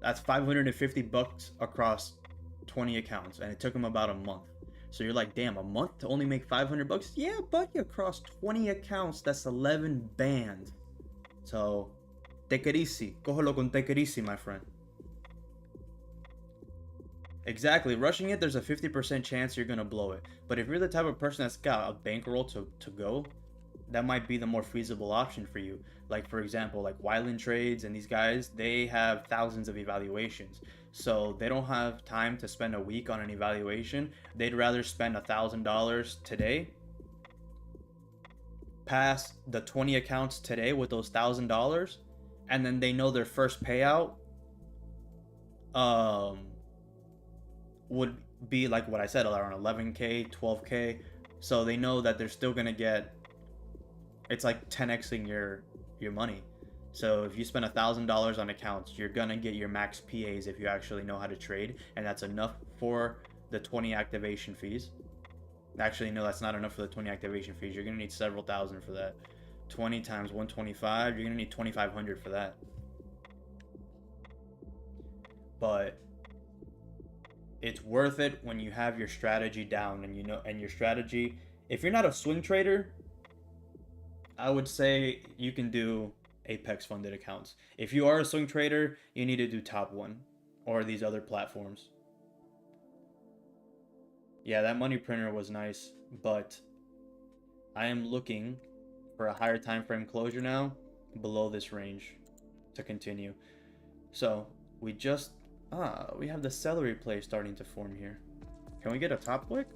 That's $550 across 20 accounts, and it took him about a month. So you're like, damn, a month to only make $500? Yeah, buddy, across 20 accounts, that's 11 bands. So, take it easy. Cógelo con take it easy, my friend. Exactly. Rushing it, there's a 50% chance you're going to blow it. But if you're the type of person that's got a bankroll to go, that might be the more feasible option for you. Like, for example, like Wyland Trades and these guys, they have thousands of evaluations. So they don't have time to spend a week on an evaluation. They'd rather spend $1,000 today, pass the 20 accounts today with those $1,000, and then they know their first payout would be like what I said, around 11K, 12K. So they know that they're still going to get, it's like 10xing your money. So if you spend $1,000 on accounts, you're gonna get your max PAs if you actually know how to trade, and that's enough for the 20 activation fees. Actually, no, that's not enough for the 20 activation fees. You're gonna need several thousand for that. 20 times 125, you're gonna need 2,500 for that. But it's worth it when you have your strategy down, and you know, and your strategy, if you're not a swing trader, I would say you can do Apex funded accounts. If you are a swing trader, you need to do Top One or these other platforms. Yeah, that money printer was nice, but I am looking for a higher time frame closure now below this range to continue. So we have the celery play starting to form here. Can we get a top wick?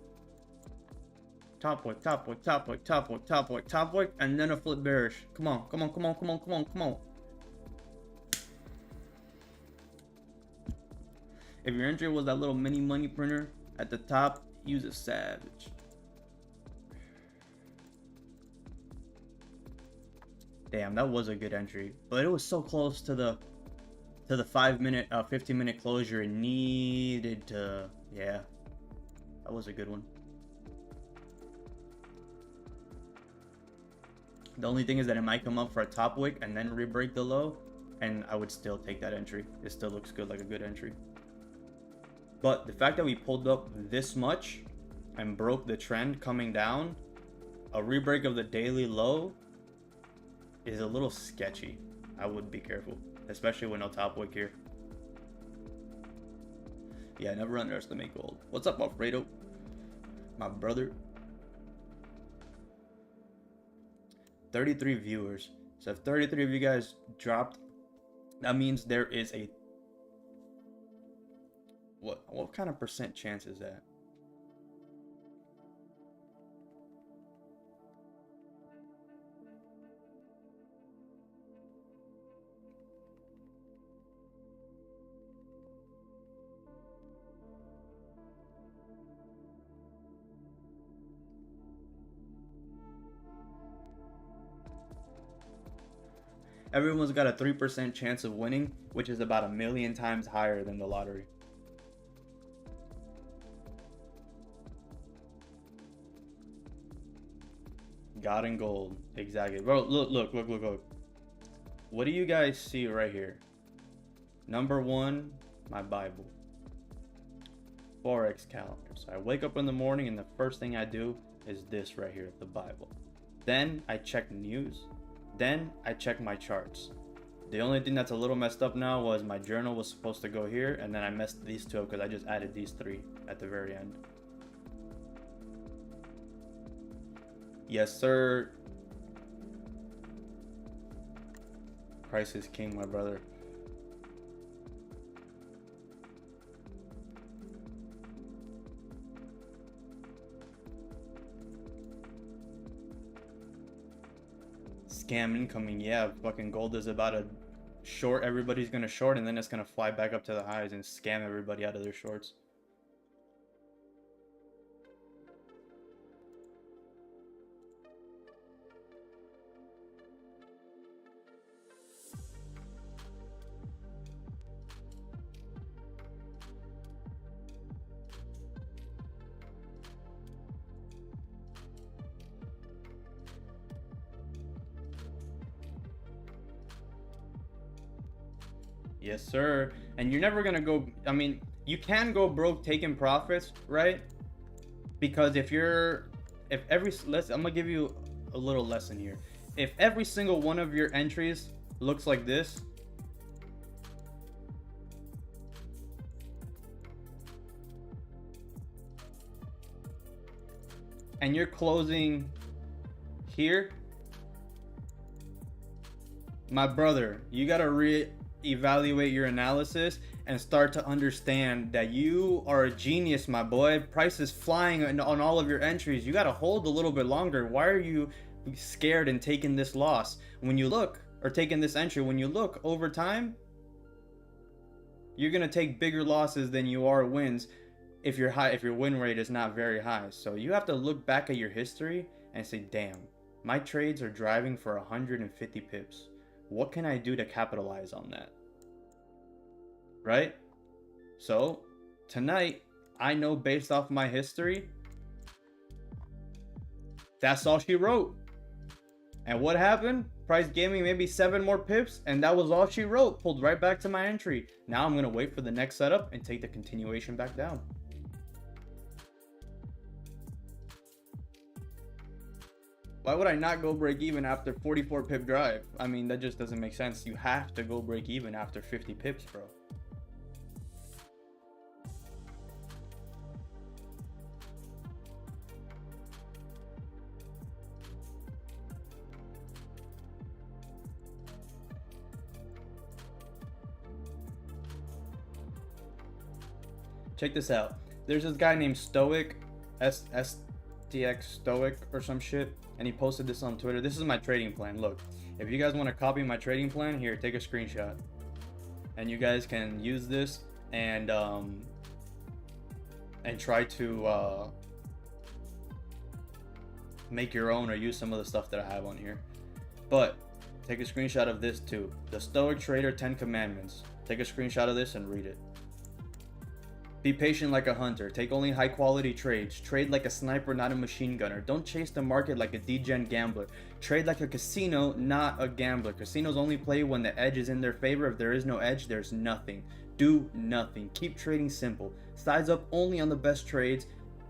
Top wick, top wick, top wick, top wick, top wick, top wick, and then a flip bearish. Come on, come on, come on, come on, come on, come on. If your entry was that little mini money printer at the top, use a savage. Damn, that was a good entry, but it was so close to the 5-minute, 15-minute closure. It needed to, yeah, that was a good one. The only thing is that it might come up for a top wick and then re-break the low, and I would still take that entry. It still looks good, like a good entry. But the fact that we pulled up this much and broke the trend coming down, a re-break of the daily low is a little sketchy. I would be careful, especially with no top wick here. Yeah, never underestimate gold. What's up, Alfredo? My brother. 33 viewers. So if 33 of you guys dropped, that means there is a what kind of percent chance is that? Everyone's got a 3% chance of winning, which is about 1,000,000 times higher than the lottery. God and gold. Exactly. Bro, look. What do you guys see right here? Number one, my Bible. Forex calendar. So I wake up in the morning and the first thing I do is this right here, the Bible. Then I check news. Then I check my charts. The only thing that's a little messed up now was my journal was supposed to go here, and then I messed these two up because I just added these three at the very end. Yes, sir. Price is king, my brother. Scam incoming. Yeah, fucking gold is about to short. Everybody's gonna short, and then it's gonna fly back up to the highs and scam everybody out of their shorts. Yes, sir. And you're never gonna go, I mean, you can go broke taking profits, right? Because I'm gonna give you a little lesson here. If every single one of your entries looks like this, and you're closing here, my brother, you gotta evaluate your analysis and start to understand that you are a genius, my boy. Price is flying on all of your entries. You got to hold a little bit longer. Why are you scared and taking this loss? When you look, or taking this entry, when you look over time, you're going to take bigger losses than you are wins if your win rate is not very high. So you have to look back at your history and say, damn, my trades are driving for 150 pips. What can I do to capitalize on that? Right? So tonight, I know based off my history, that's all she wrote. And what happened? Price gave me maybe 7 more pips, and that was all she wrote. Pulled right back to my entry. Now I'm gonna wait for the next setup and take the continuation back down. Why would I not go break even after 44 pip drive? I mean, that just doesn't make sense. You have to go break even after 50 pips, bro. Check this out. There's this guy named Stoic, STX Stoic or some shit, and he posted this on Twitter. This is my trading plan. Look, if you guys want to copy my trading plan, here, take a screenshot, and you guys can use this and try to make your own or use some of the stuff that I have on here. But take a screenshot of this too. The Stoic Trader 10 Commandments. Take a screenshot of this and read it. Be patient like a hunter. Take only high quality trades. Trade like a sniper, not a machine gunner. Don't chase the market like a degen gambler. Trade like a casino, not a gambler. Casinos only play when the edge is in their favor. If there is no edge, there's nothing. Do nothing. Keep trading simple. Size up only on the best trades.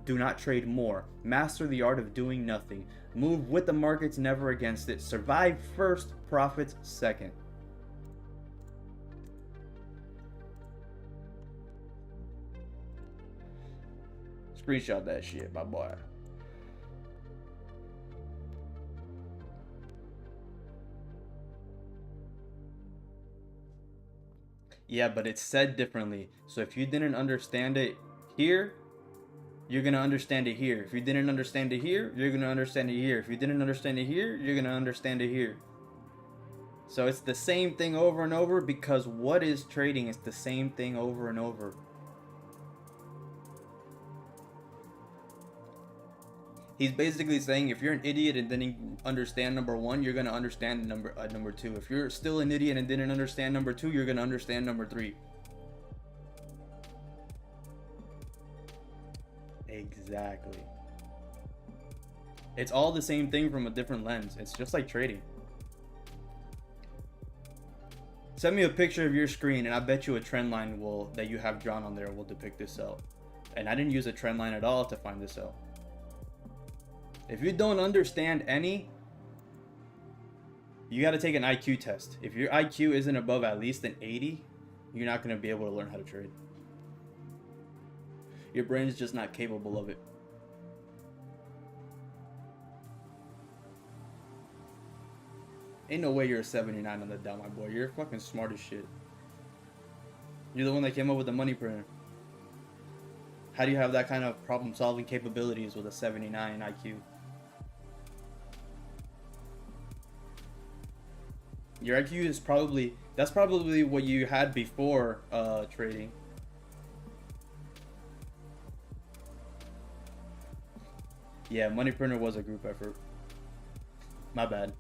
Do not trade more. Master the art of doing nothing. Move with the markets, never against it. Survive first, profits second. Screenshot that shit, my boy. Yeah, but it's said differently. So if you didn't understand it here, you're gonna understand it here. If you didn't understand it here, you're gonna understand it here. If you didn't understand it here, you're gonna understand it here. So it's the same thing over and over, because what is trading? It's the same thing over and over. He's basically saying if you're an idiot and didn't understand number 1, you're gonna understand number 2. If you're still an idiot and didn't understand number 2, you're gonna understand number 3. Exactly. It's all the same thing from a different lens. It's just like trading. Send me a picture of your screen and I bet you a trend line that you have drawn on there will depict this sell. And I didn't use a trend line at all to find this sell. If you don't understand any, you got to take an IQ test. If your IQ isn't above at least an 80, you're not going to be able to learn how to trade. Your brain's just not capable of it. Ain't no way you're a 79 on the down, my boy. You're fucking smart as shit. You're the one that came up with the money printer. How do you have that kind of problem-solving capabilities with a 79 IQ? Your IQ is that's probably what you had before trading. Yeah, money printer was a group effort. My bad.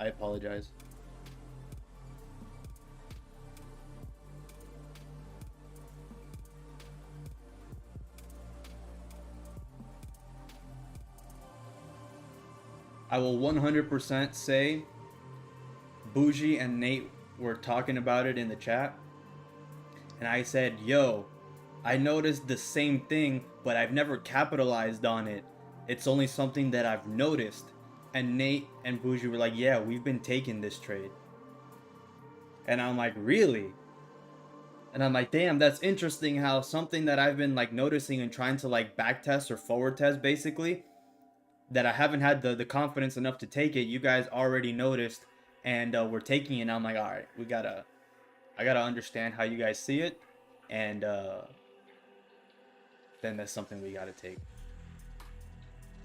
I apologize. I will 100% say Bougie and Nate were talking about it in the chat. And I said, yo, I noticed the same thing, but I've never capitalized on it. It's only something that I've noticed. And Nate and Bougie were like, yeah, we've been taking this trade. And I'm like, really? And I'm like, damn, that's interesting how something that I've been like noticing and trying to like back test or forward test basically, that I haven't had the confidence enough to take it, you guys already noticed and we're taking it. And I'm like, all right, I gotta understand how you guys see it. And then that's something we gotta take.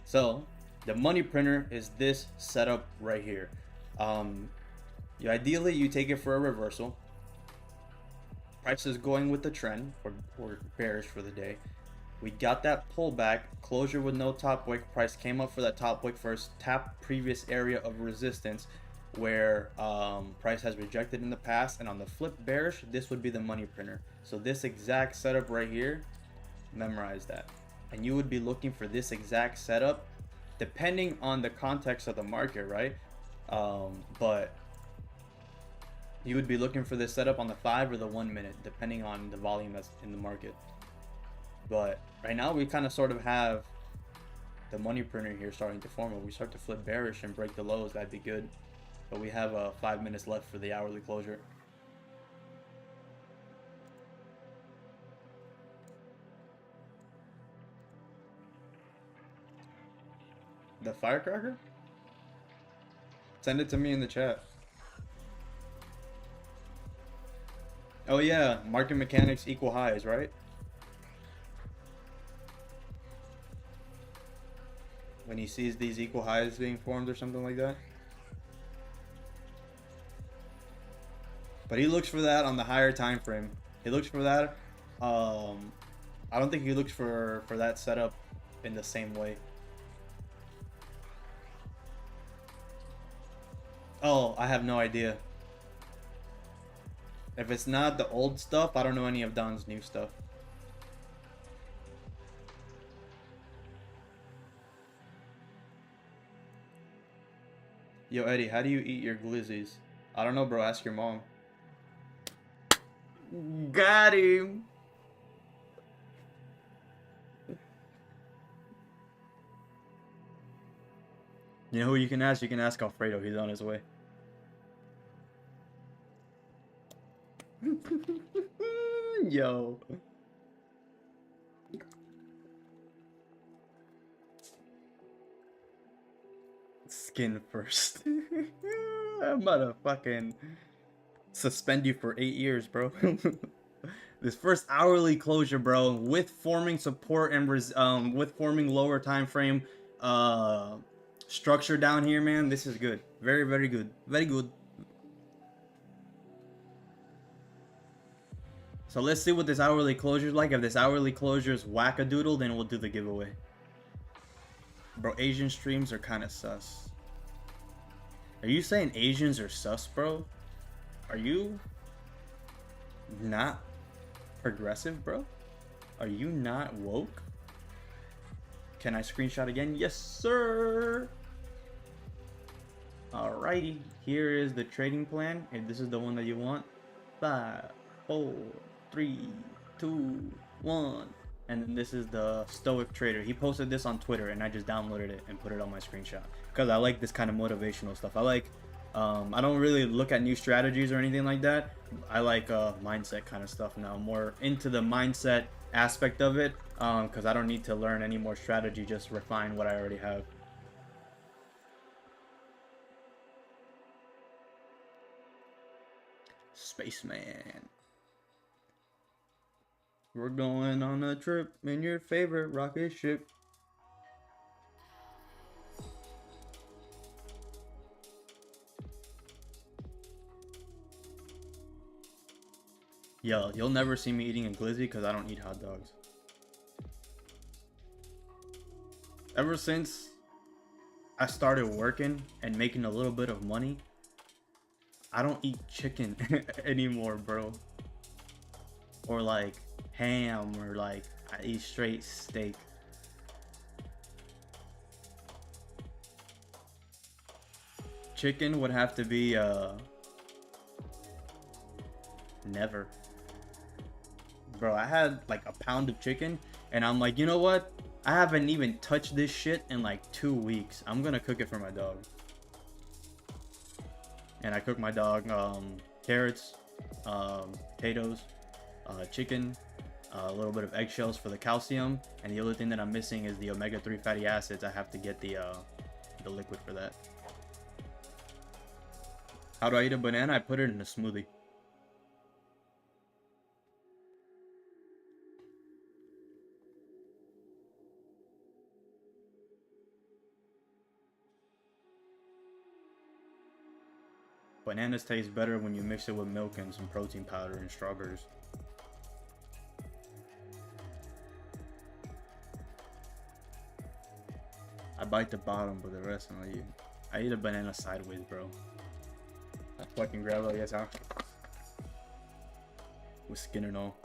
So the money printer is this setup right here. Ideally you take it for a reversal. Price is going with the trend or bearish for the day. We got that pullback, closure with no top wick. Price came up for that top wick first, tap previous area of resistance where price has rejected in the past, and on the flip bearish, this would be the money printer. So this exact setup right here, memorize that. And you would be looking for this exact setup depending on the context of the market, right? But you would be looking for this setup on the 5 or the 1 minute, depending on the volume that's in the market. But right now we kind of sort of have the money printer here starting to form. If we start to flip bearish and break the lows, that'd be good. But we have 5 minutes left for the hourly closure. The firecracker? Send it to me in the chat. Oh yeah, market mechanics equal highs, right? When he sees these equal highs being formed or something like that. But he looks for that on the higher time frame. He looks for that. I don't think he looks for that setup in the same way. Oh, I have no idea. If it's not the old stuff, I don't know any of Don's new stuff. Yo, Eddie, how do you eat your glizzies? I don't know, bro. Ask your mom. Got him. You know who you can ask? You can ask Alfredo. He's on his way. Yo. Skin first. I'm about to fucking suspend you for 8 years, bro. This first hourly closure, bro, with forming support and with forming lower time frame structure down here, man. This is good. Very, very good. Very good. So let's see what this hourly closure is like. If this hourly closure is whack-a-doodle, then we'll do the giveaway. Bro, Asian streams are kind of sus. Are you saying Asians are sus, bro? Are you not progressive, bro? Are you not woke? Can I screenshot again? Yes, sir. Alrighty, here is the trading plan. If this is the one that you want, 5, 4, 3, 2, 1. And then this is the Stoic Trader. He posted this on Twitter, and I just downloaded it and put it on my screenshot because I like this kind of motivational stuff. I like, I don't really look at new strategies or anything like that. I like mindset kind of stuff now. I'm more into the mindset aspect of it because I don't need to learn any more strategy. Just refine what I already have. Spaceman. We're going on a trip in your favorite rocket ship. Yo, you'll never see me eating a glizzy because I don't eat hot dogs. Ever since I started working and making a little bit of money, I don't eat chicken anymore, bro. Or like ham, or like I eat straight steak. Chicken would have to be never. Bro, I had like a pound of chicken and I'm like, you know what? I haven't even touched this shit in like 2 weeks. I'm gonna cook it for my dog. And I cook my dog carrots, potatoes, chicken, a little bit of eggshells for the calcium, and the other thing that I'm missing is the omega-3 fatty acids. I have to get the liquid for that. How do I eat a banana? I put it in a smoothie. Bananas taste better when you mix it with milk and some protein powder and strawberries. I bite the bottom, but the rest I'm gonna eat. I eat a banana sideways, bro. I fucking grab it, yes, huh? With skin and all.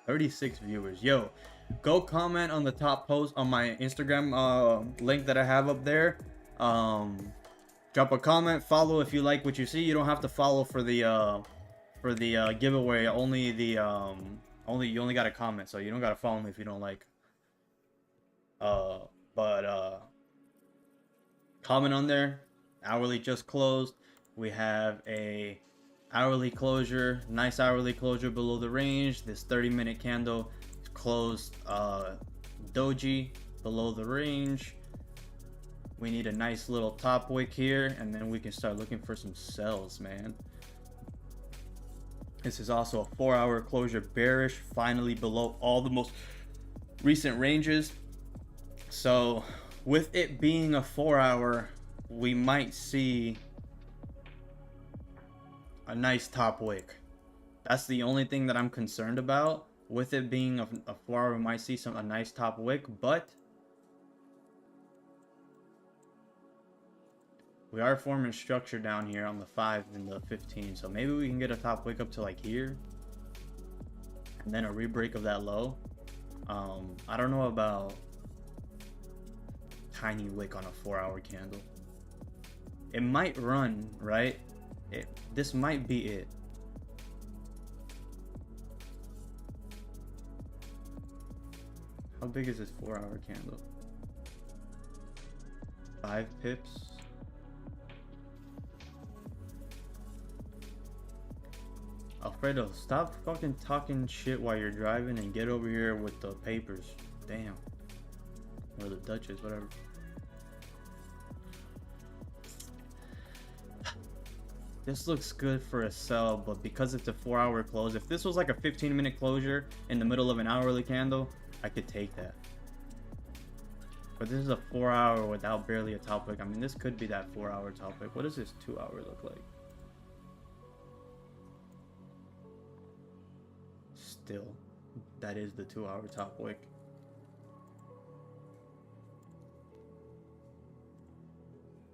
$36 viewers. Yo, go comment on the top post on my Instagram link that I have up there. Drop a comment, follow if you like what you see. You don't have to follow for the giveaway. Only the you only gotta comment, so you don't gotta follow me if you don't like. Comment on there. Hourly just closed. We have a hourly closure, nice hourly closure below the range. This 30-minute candle closed doji below the range. We need a nice little top wick here, and then we can start looking for some sells, man. This is also a 4-hour closure bearish, finally below all the most recent ranges. So with it being a 4-hour, we might see a nice top wick. That's the only thing that I'm concerned about. With it being a 4-hour, we might see a nice top wick, but we are forming structure down here on the 5 and the 15, so maybe we can get a top wick up to like here, and then a re-break of that low. I don't know about tiny wick on a 4-hour candle. It might run, right? This might be it. How big is this 4-hour candle? 5 pips. Alfredo, stop fucking talking shit while you're driving and get over here with the papers. Damn. Or the Duchess, whatever. This looks good for a sell, but because it's a 4-hour close, if this was like a 15-minute closure in the middle of an hourly candle, I could take that. But this is a 4-hour without barely a top wick. I mean, this could be that 4-hour top wick. What does this 2-hour look like? Still, that is the 2-hour top wick.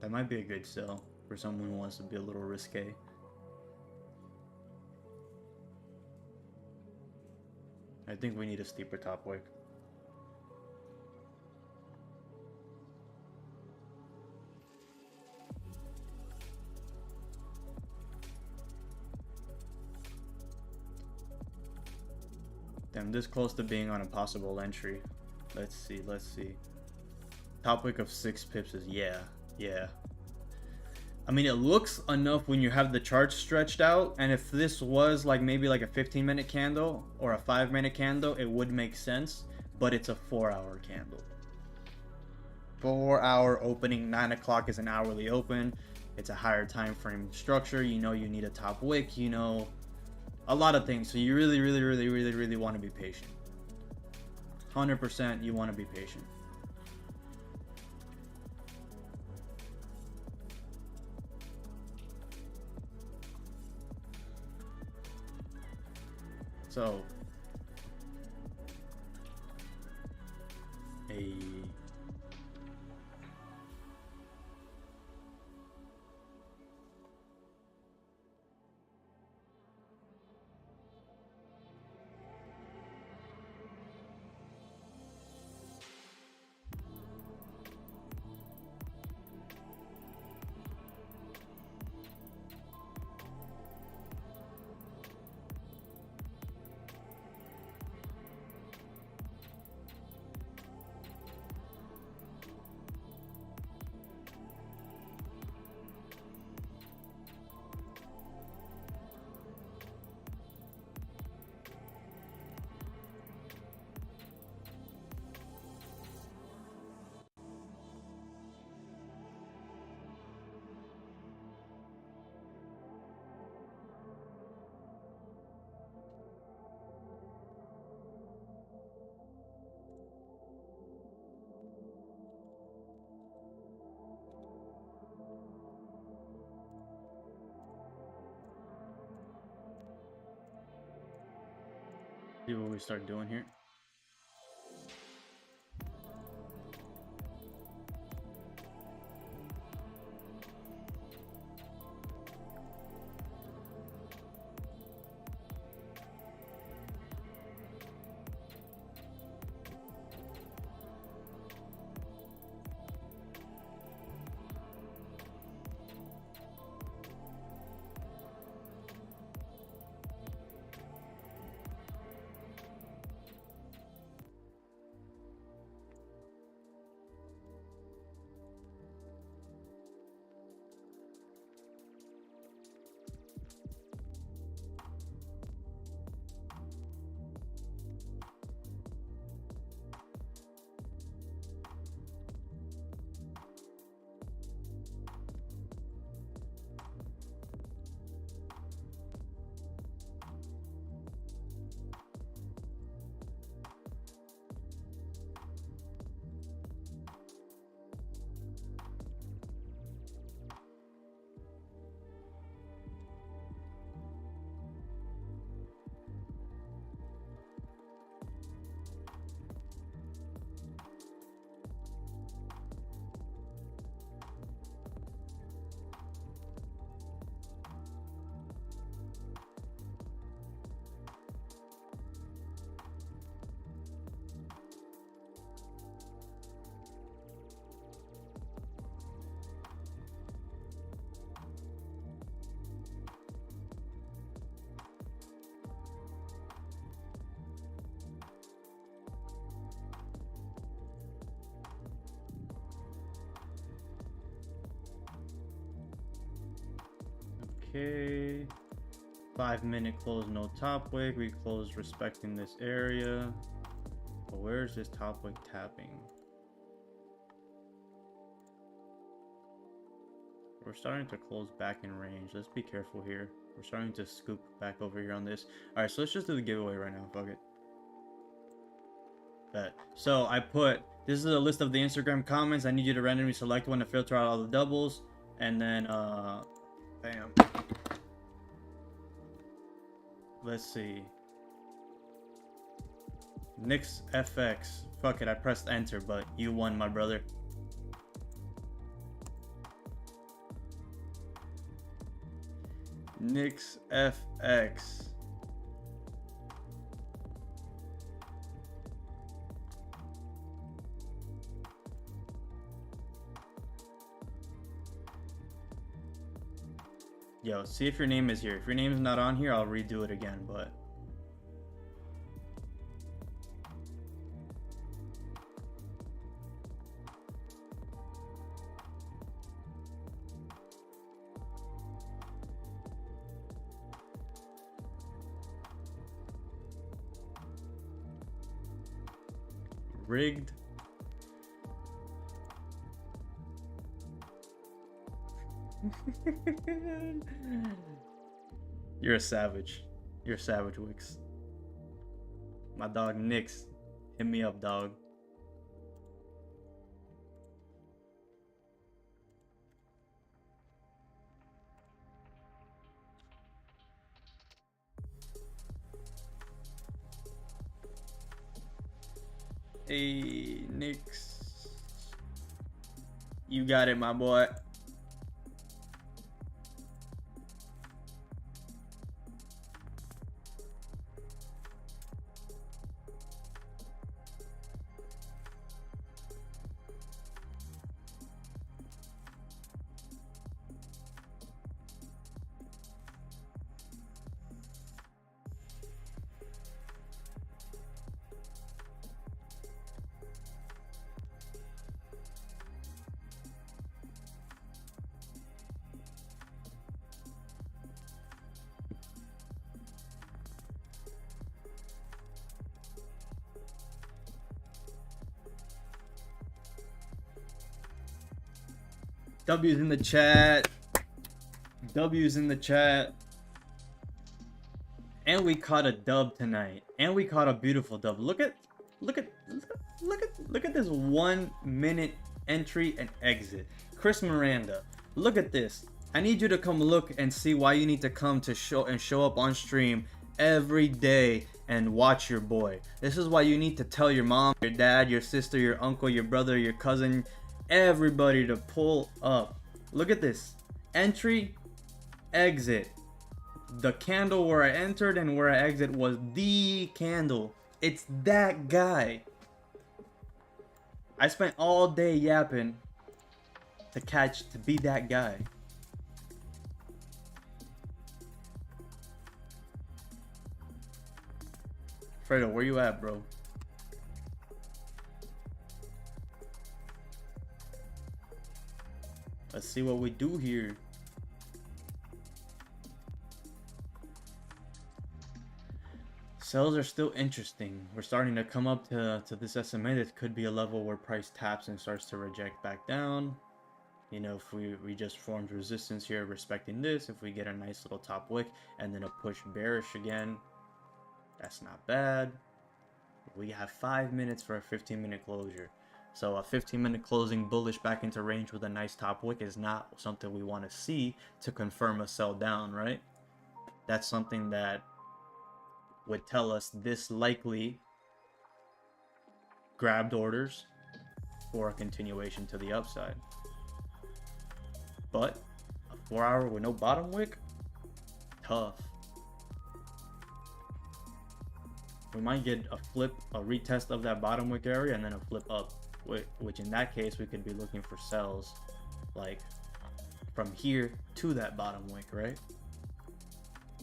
That might be a good sell for someone who wants to be a little risque. I think we need a steeper top wick. Damn, this close to being on a possible entry. Let's see, let's see. Top wick of 6 pips is yeah. I mean, it looks enough when you have the chart stretched out, and if this was like maybe like a 15-minute candle or a 5-minute candle, it would make sense, but it's a 4-hour candle. 4-hour opening, 9 o'clock is an hourly open. It's a higher time frame structure. You know you need a top wick, you know, a lot of things. So you really want to be patient. 100% you want to be patient. So, see what we start doing here. Okay, 5-minute close, no top wick. We close respecting this area. But where's this top wick tapping? We're starting to close back in range. Let's be careful here. We're starting to scoop back over here on this. All right, so let's just do the giveaway right now. Fuck it. Bet. So I put, this is a list of the Instagram comments. I need you to randomly select one to filter out all the doubles, and then bam. Let's see. Nix FX. Fuck it, I pressed enter, but you won, my brother. Nix FX. Yo, see if your name is here. If your name is not on here, I'll redo it again, but rigged. You're a savage. You're a savage, Wix. My dog Nix. Hit me up, dog. Hey, Nix. You got it, my boy. W's in the chat. W's in the chat. And we caught a dub tonight. And we caught a beautiful dub. Look at this 1 minute entry and exit. Chris Miranda, look at this. I need you to come look and see why you need to come to show up on stream every day and watch your boy. This is why you need to tell your mom, your dad, your sister, your uncle, your brother, your cousin, everybody to pull up. Look at this. Entry, exit. The candle where I entered and where I exit was the candle. It's that guy. I spent all day yapping to be that guy. Fredo, where you at, bro? Let's see what we do here. Sells are still interesting. We're starting to come up to this SMA. This could be a level where price taps and starts to reject back down. You know, if we just formed resistance here respecting this, if we get a nice little top wick and then a push bearish again, that's not bad. We have 5 minutes for a 15-minute closure. So a 15-minute closing bullish back into range with a nice top wick is not something we want to see to confirm a sell down, right? That's something that would tell us this likely grabbed orders for a continuation to the upside. But a 4 hour with no bottom wick, tough. We might get a flip, a retest of that bottom wick area and then a flip up, which in that case we could be looking for sells like from here to that bottom wick, right?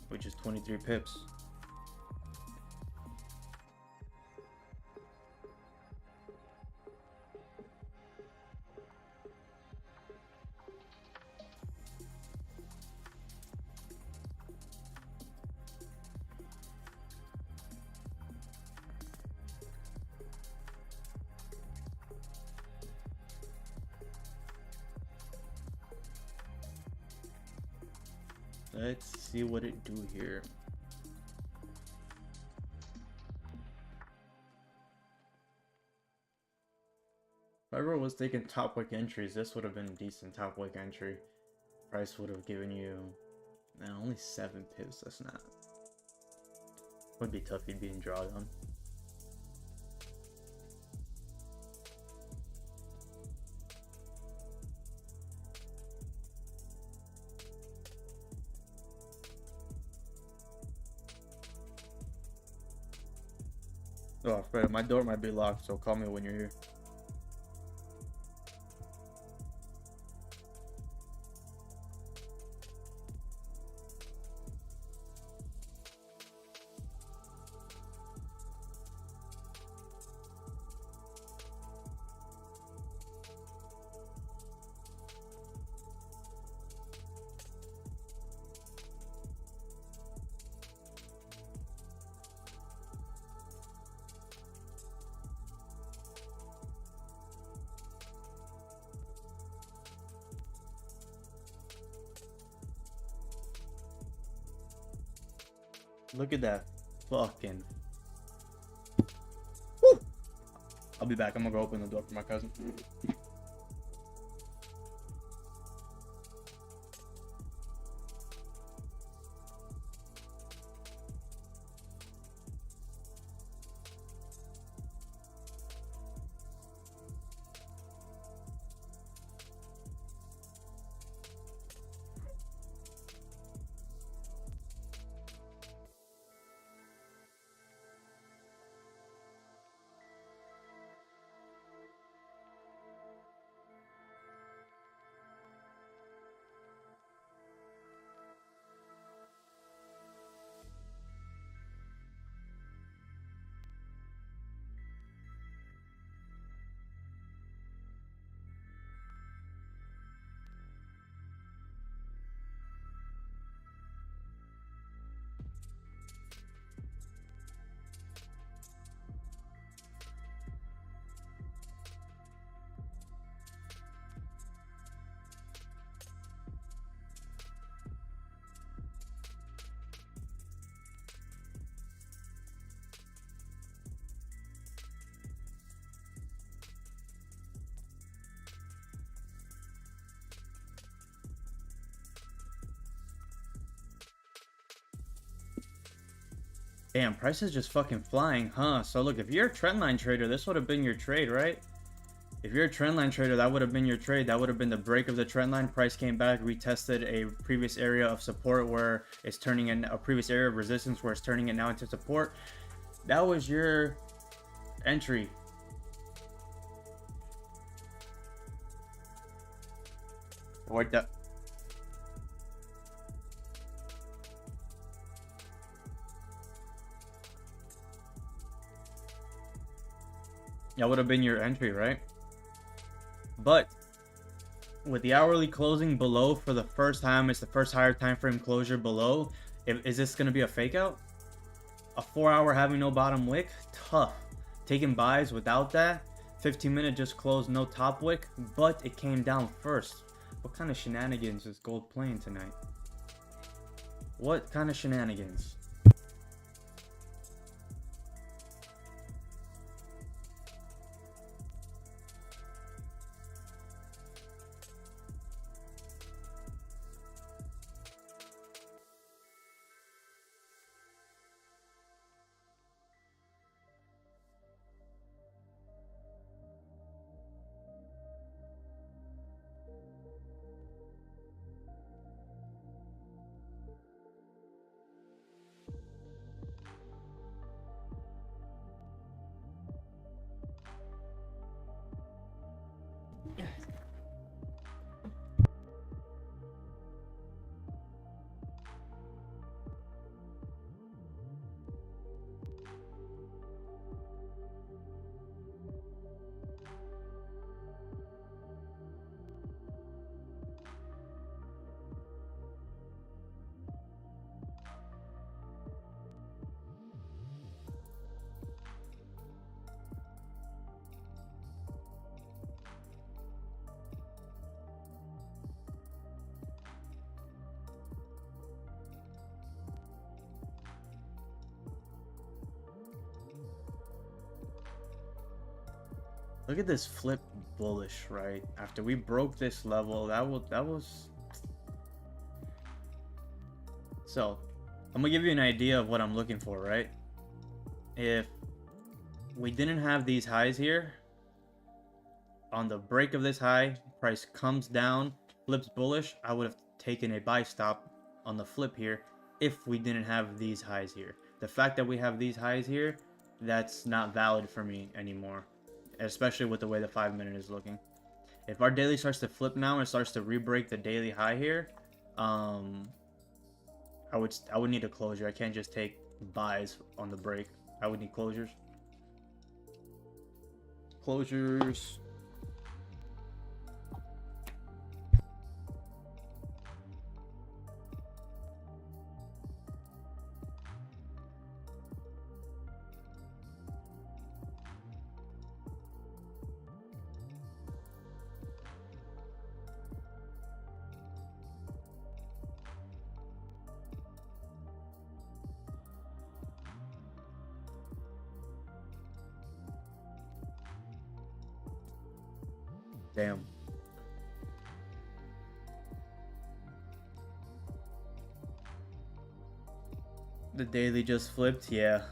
Which is 23 pips. Let's see what it do here. If everyone was taking top wick entries, this would have been a decent top wick entry. Price would have given you only 7 pips. That's not. Would be tough. You'd be in drawdown. Oh, Fred, my door might be locked, so call me when you're here. Look at that fucking... Woo! I'll be back. I'm gonna go open the door for my cousin. Damn, price is just fucking flying, huh? So look, if you're a trendline trader, this would have been your trade, right? If you're a trendline trader, that would have been your trade. That would have been the break of the trendline. Price came back, retested a previous area of support where it's turning in a previous area of resistance where it's turning it now into support. That was your entry. What the... That would have been your entry, right? But with the hourly closing below for the first time, it's the first higher time frame closure below. Is this going to be a fake out? A 4-hour having no bottom wick? Tough. Taking buys without that. 15-minute just closed, no top wick, but it came down first. What kind of shenanigans is gold playing tonight? What kind of shenanigans? Look at this flip bullish, right? After we broke this level, that was... So, I'm gonna give you an idea of what I'm looking for, right? If we didn't have these highs here, on the break of this high, price comes down, flips bullish, I would have taken a buy stop on the flip here if we didn't have these highs here. The fact that we have these highs here that's not valid for me anymore, especially with the way the 5-minute is looking. If our daily starts to flip now and starts to re-break the daily high here, I would need a closure. I can't just take buys on the break. I would need closures. Closures. Damn. The daily just flipped, yeah.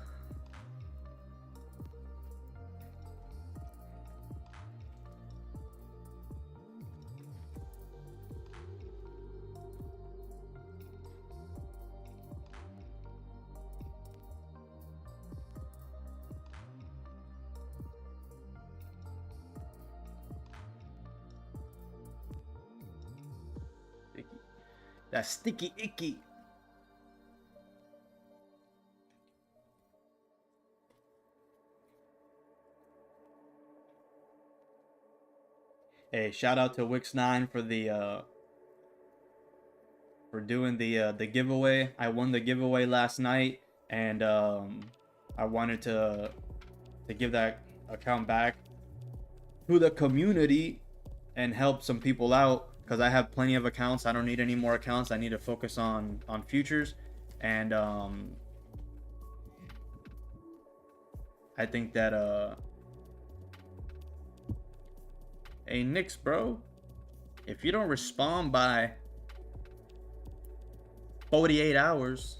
Sticky. That's sticky icky. Hey, shout out to Wix9 for the for doing the giveaway. I won the giveaway last night, and I wanted to give that account back to the community and help some people out because I have plenty of accounts. I don't need any more accounts. I need to focus on futures, and I think that hey Nix, bro, if you don't respond by 48 hours,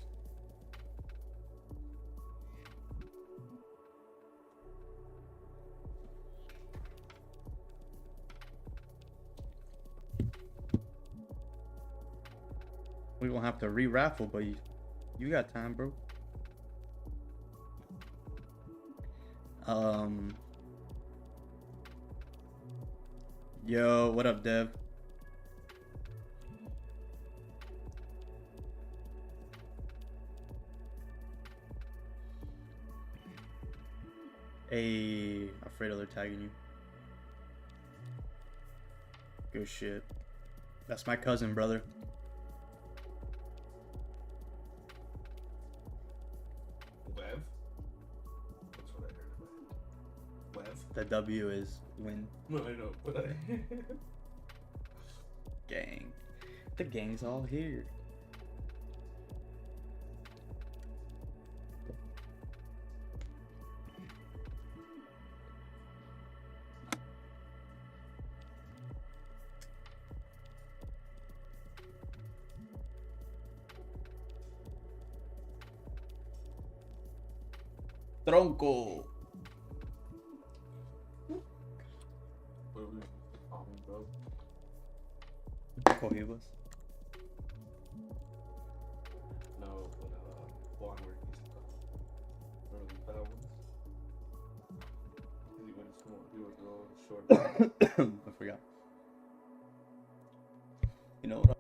we gonna have to re-raffle, but you got time, bro. Yo, what up, Dev? Hey, afraid of tagging you. Good shit. That's my cousin, brother. Wev? That's what I heard. Wev? The W is win. No, I know, but I... Gang. The gang's all here. Tronco. What are we talking about? Cogibas. No, but Juan where he's early bad ones. He went small, he was real short. I forgot. You know what?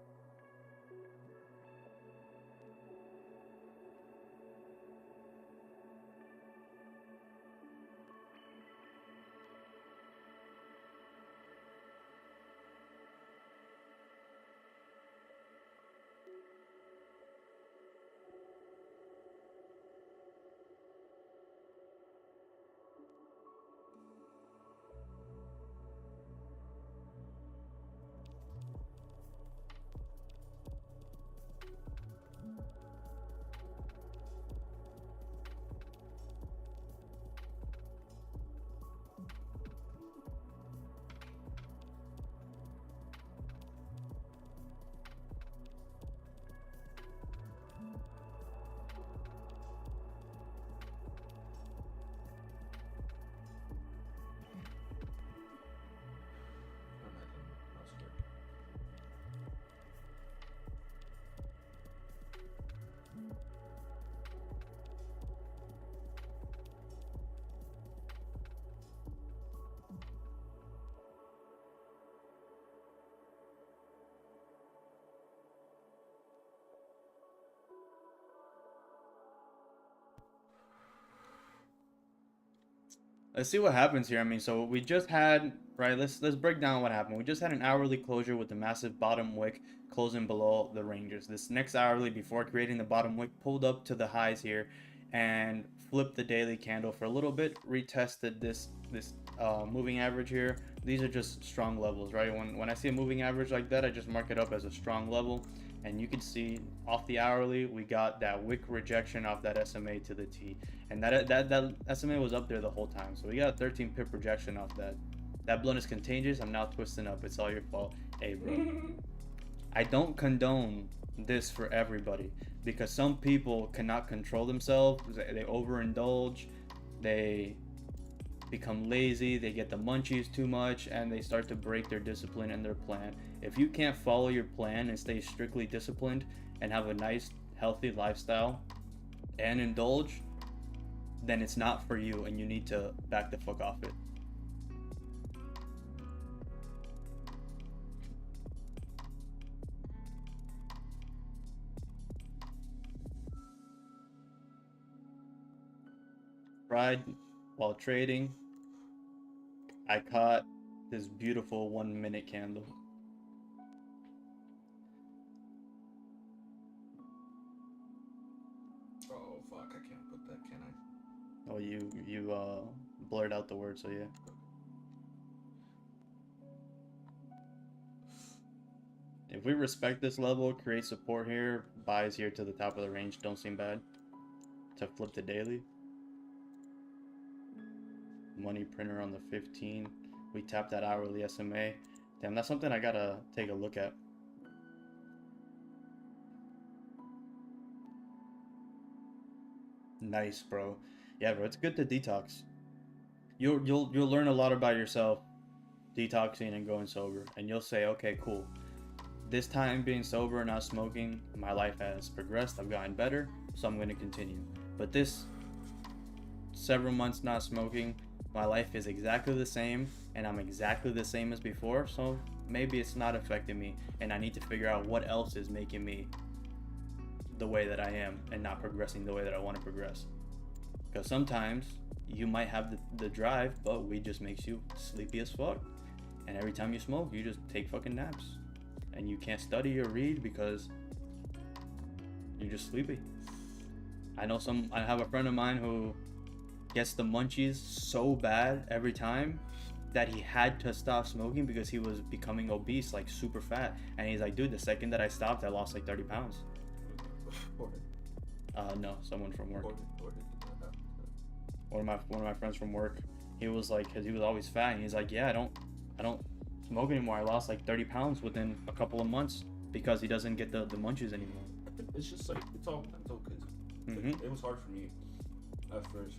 let's see what happens here. I mean, so we just had, right, let's break down what happened. We just had an hourly closure with the massive bottom wick closing below the ranges. This next hourly before creating the bottom wick pulled up to the highs here and flipped the daily candle for a little bit, retested this moving average here. These are just strong levels, right? When I see a moving average like that, I just mark it up as a strong level. And you can see off the hourly, we got that wick rejection off that SMA to the T. And that SMA was up there the whole time. So we got a 13 pip rejection off that. That blunt is contagious. I'm now twisting up. It's all your fault. Hey, bro. I don't condone this for everybody because some people cannot control themselves. They overindulge. They become lazy, they get the munchies too much, and they start to break their discipline and their plan. If you can't follow your plan and stay strictly disciplined and have a nice, healthy lifestyle and indulge, then it's not for you and you need to back the fuck off it. Fried while trading, I caught this beautiful 1 minute candle. Oh fuck, I can't put that, can I? Oh, you blurred out the word, so yeah. If we respect this level, create support here, buys here to the top of the range don't seem bad. To flip the daily. Money printer on the 15. We tap that hourly SMA. Damn, that's something I gotta take a look at. Nice, bro. Yeah, bro, it's good to detox. You'll learn a lot about yourself detoxing and going sober, and you'll say, okay, cool. This time being sober and not smoking, my life has progressed. I've gotten better, so I'm going to continue. But this several months not smoking, my life is exactly the same, and I'm exactly the same as before. So maybe it's not affecting me, and I need to figure out what else is making me the way that I am and not progressing the way that I want to progress. Because sometimes you might have the drive, but weed just makes you sleepy as fuck. And every time you smoke, you just take fucking naps. And you can't study or read because you're just sleepy. I have a friend of mine who gets the munchies so bad every time that he had to stop smoking because he was becoming obese, like super fat. And he's like, dude, the second that I stopped, I lost like 30 pounds. No, someone from work. One of my friends from work. He was like, cause he was always fat, and he's like, yeah, I don't smoke anymore. I lost like 30 pounds within a couple of months because he doesn't get the munchies anymore. It's just like, it's all mental, cause like, it was hard for me at first.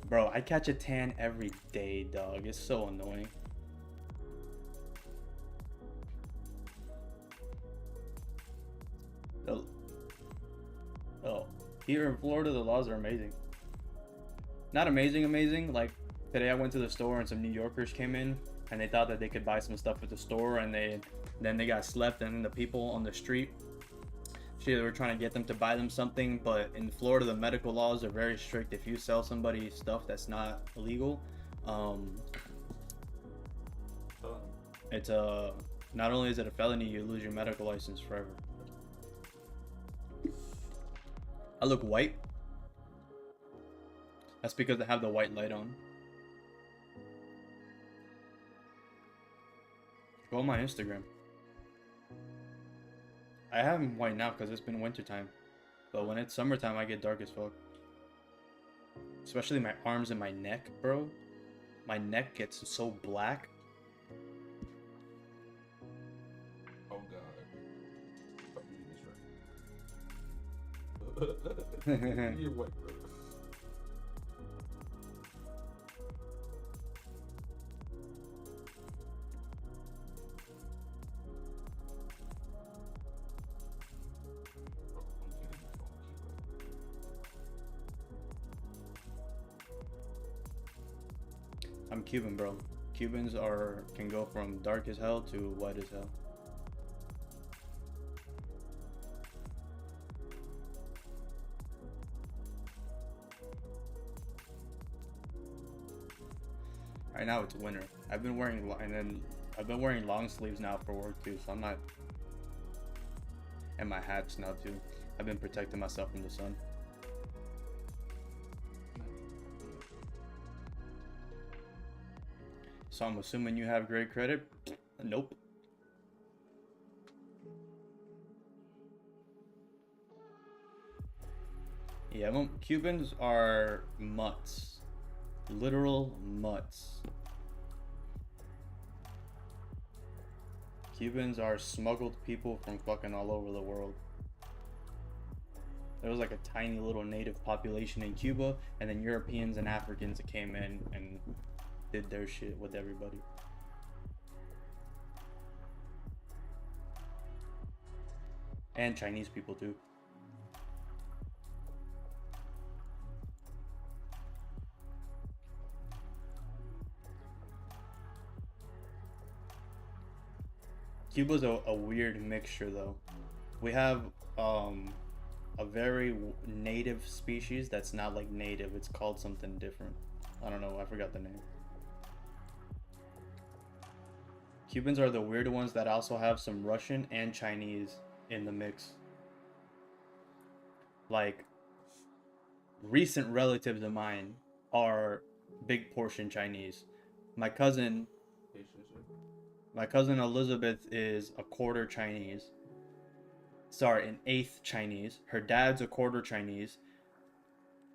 Bro, I catch a tan every day, dog. It's so annoying. Oh, here in Florida, the laws are amazing. Not amazing. Like today, I went to the store and some New Yorkers came in and they thought that they could buy some stuff at the store, and then they got slept, and then the people on the street, they were trying to get them to buy them something. But in Florida, the medical laws are very strict. If you sell somebody stuff that's not illegal, it's not only is it a felony, you lose your medical license forever. I look white. That's because I have the white light on. Go on my Instagram. I have them white now because it's been wintertime. But when it's summertime, I get dark as fuck. Especially my arms and my neck, bro. My neck gets so black. Oh god. I'm reading this right. You're white, bro. I'm Cuban, bro. Cubans can go from dark as hell to white as hell. Right now it's winter. I've been wearing long sleeves now for work too, so I'm not. And my hats now too. I've been protecting myself from the sun. So I'm assuming you have great credit? Nope. Yeah, well, Cubans are mutts. Literal mutts. Cubans are smuggled people from fucking all over the world. There was like a tiny little native population in Cuba, and then Europeans and Africans came in and did their shit with everybody. And Chinese people too. Cuba's a weird mixture though. We have a very native species that's not like native. It's called something different. I don't know. I forgot the name. Cubans are the weird ones that also have some Russian and Chinese in the mix. Like, recent relatives of mine are big portion Chinese. My cousin Elizabeth is a quarter Chinese. Sorry, an eighth Chinese. Her dad's a quarter Chinese.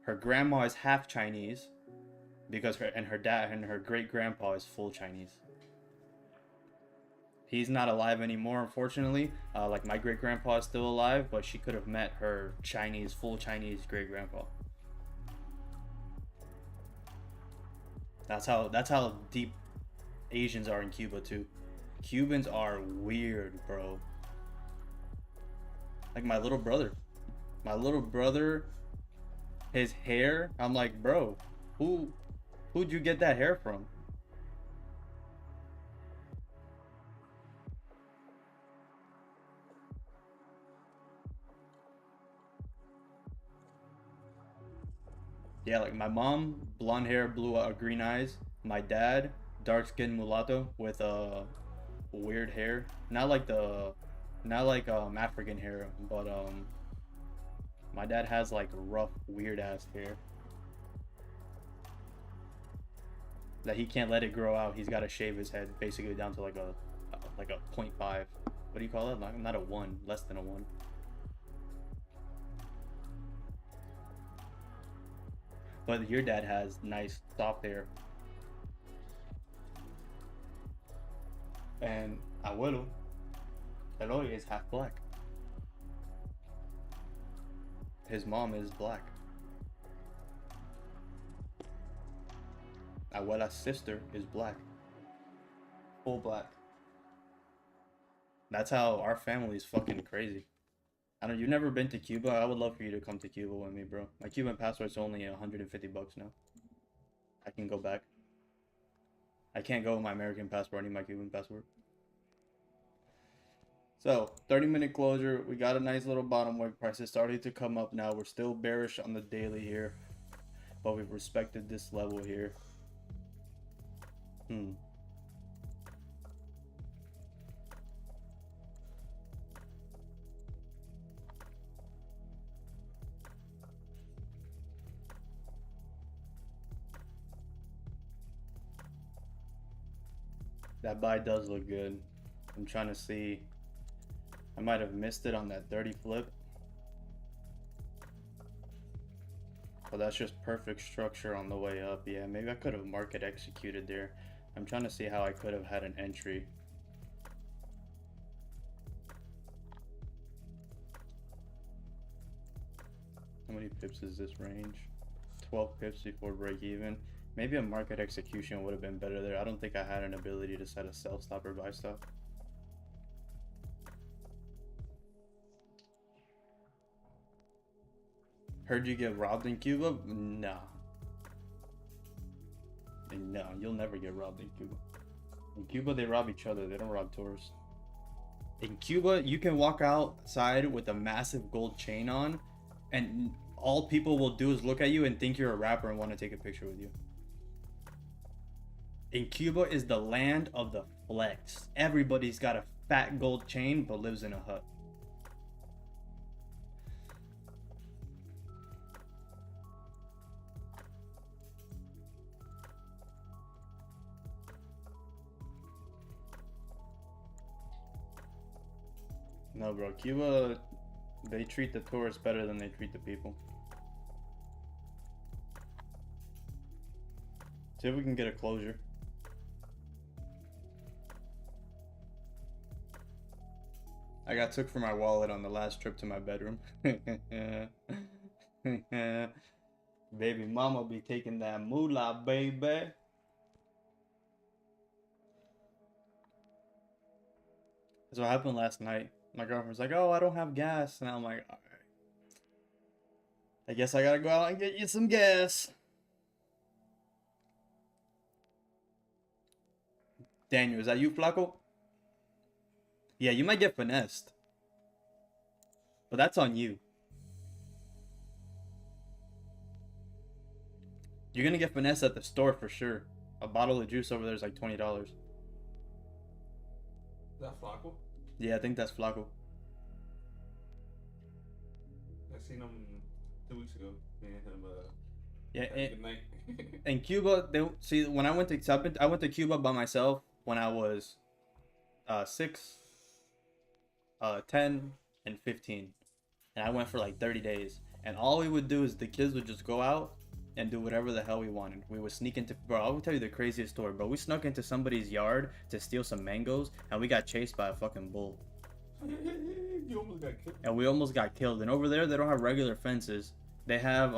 Her grandma is half Chinese because her dad and her great grandpa is full Chinese. He's not alive anymore, unfortunately. Like my great grandpa is still alive, but she could have met her full Chinese great grandpa. That's how deep Asians are in Cuba too. Cubans are weird, bro. Like my little brother, his hair. I'm like, bro, who'd you get that hair from? Yeah, like my mom, blonde hair, green eyes. My dad, dark skinned mulatto with weird hair. Not like African hair, but my dad has like rough, weird ass hair that he can't let it grow out. He's got to shave his head basically down to like a 0.5. What do you call it? Not a 1, less than a 1. But your dad has nice soft hair. And abuelo, Eloy, is half black. His mom is black. Abuela's sister is black. Full black. That's how our family is fucking crazy. I don't. You've never been to Cuba? I would love for you to come to Cuba with me, bro. My Cuban passport's only $150 now. I can go back. I can't go with my American passport. I need my Cuban passport. So 30-minute closure. We got a nice little bottom wick. Prices starting to come up now. We're still bearish on the daily here, but we've respected this level here. That buy does look good. I'm trying to see. I might have missed it on that 30 flip. But that's just perfect structure on the way up. Yeah, maybe I could have market executed there. I'm trying to see how I could have had an entry. How many pips is this range? 12 pips before break even. Maybe a market execution would have been better there. I don't think I had an ability to set a sell stop or buy stop. Heard you get robbed in Cuba? No. No, you'll never get robbed in Cuba. In Cuba, they rob each other. They don't rob tourists. In Cuba, you can walk outside with a massive gold chain on, and all people will do is look at you and think you're a rapper and want to take a picture with you. In Cuba is the land of the flex. Everybody's got a fat gold chain but lives in a hut. No, bro. Cuba, they treat the tourists better than they treat the people. See if we can get a closure. I got took for my wallet on the last trip to my bedroom. Baby mama be taking that moolah, baby. That's what happened last night. My girlfriend's like, oh, I don't have gas. And I'm like, all right. I guess I gotta go out and get you some gas. Daniel, is that you, Flaco? Yeah, you might get finessed. But that's on you. You're gonna get finessed at the store for sure. A bottle of juice over there is like $20. Is that Flaco? Yeah, I think that's Flaco. I seen him 2 weeks ago. Me and him, Yeah, good night. in Cuba, they see when I went to Cuba by myself when I was 6, 10, and 15, and I went for like 30 days. And all we would do is the kids would just go out and do whatever the hell we wanted. We would sneak into, bro, I will tell you the craziest story, bro. We snuck into somebody's yard to steal some mangoes, and we got chased by a fucking bull. You almost got killed. And we almost got killed. And over there, they don't have regular fences. They have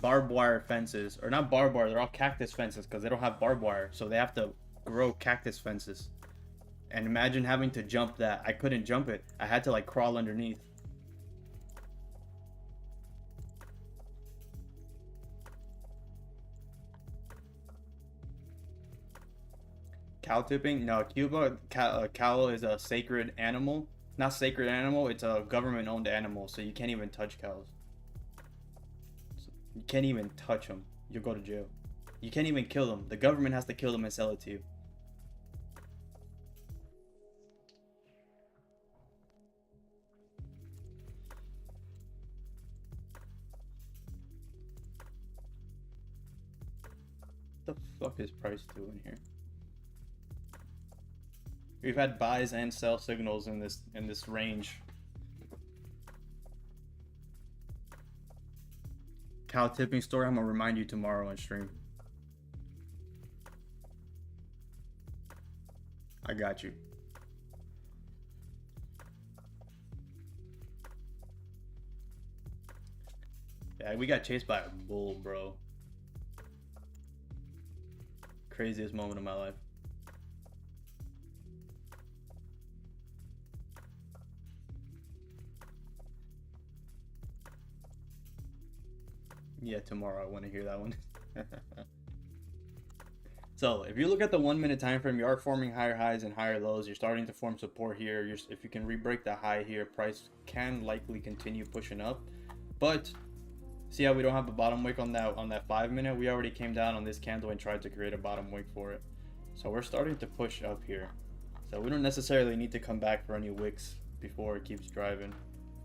barbed wire fences, or not barbed wire. They're all cactus fences because they don't have barbed wire, so they have to grow cactus fences. And imagine having to jump that. I couldn't jump it. I had to like crawl underneath. Cow tipping? No, Cuba, cow is a sacred animal. Not sacred animal, it's a government-owned animal, so you can't even touch cows. You can't even touch them. You'll go to jail. You can't even kill them. The government has to kill them and sell it to you. What the fuck is price doing here? We've had buys and sell signals in this range. Cow tipping story, I'm gonna remind you tomorrow on stream. I got you. Yeah, we got chased by a bull, bro. Craziest moment of my life. Yeah, tomorrow I want to hear that one. So if you look at the 1 minute time frame, you are forming higher highs and higher lows. You're starting to form support here. If you can re-break the high here, price can likely continue pushing up. But see how we don't have a bottom wick on that 5 minute? We already came down on this candle and tried to create a bottom wick for it. So we're starting to push up here. So we don't necessarily need to come back for any wicks before it keeps driving.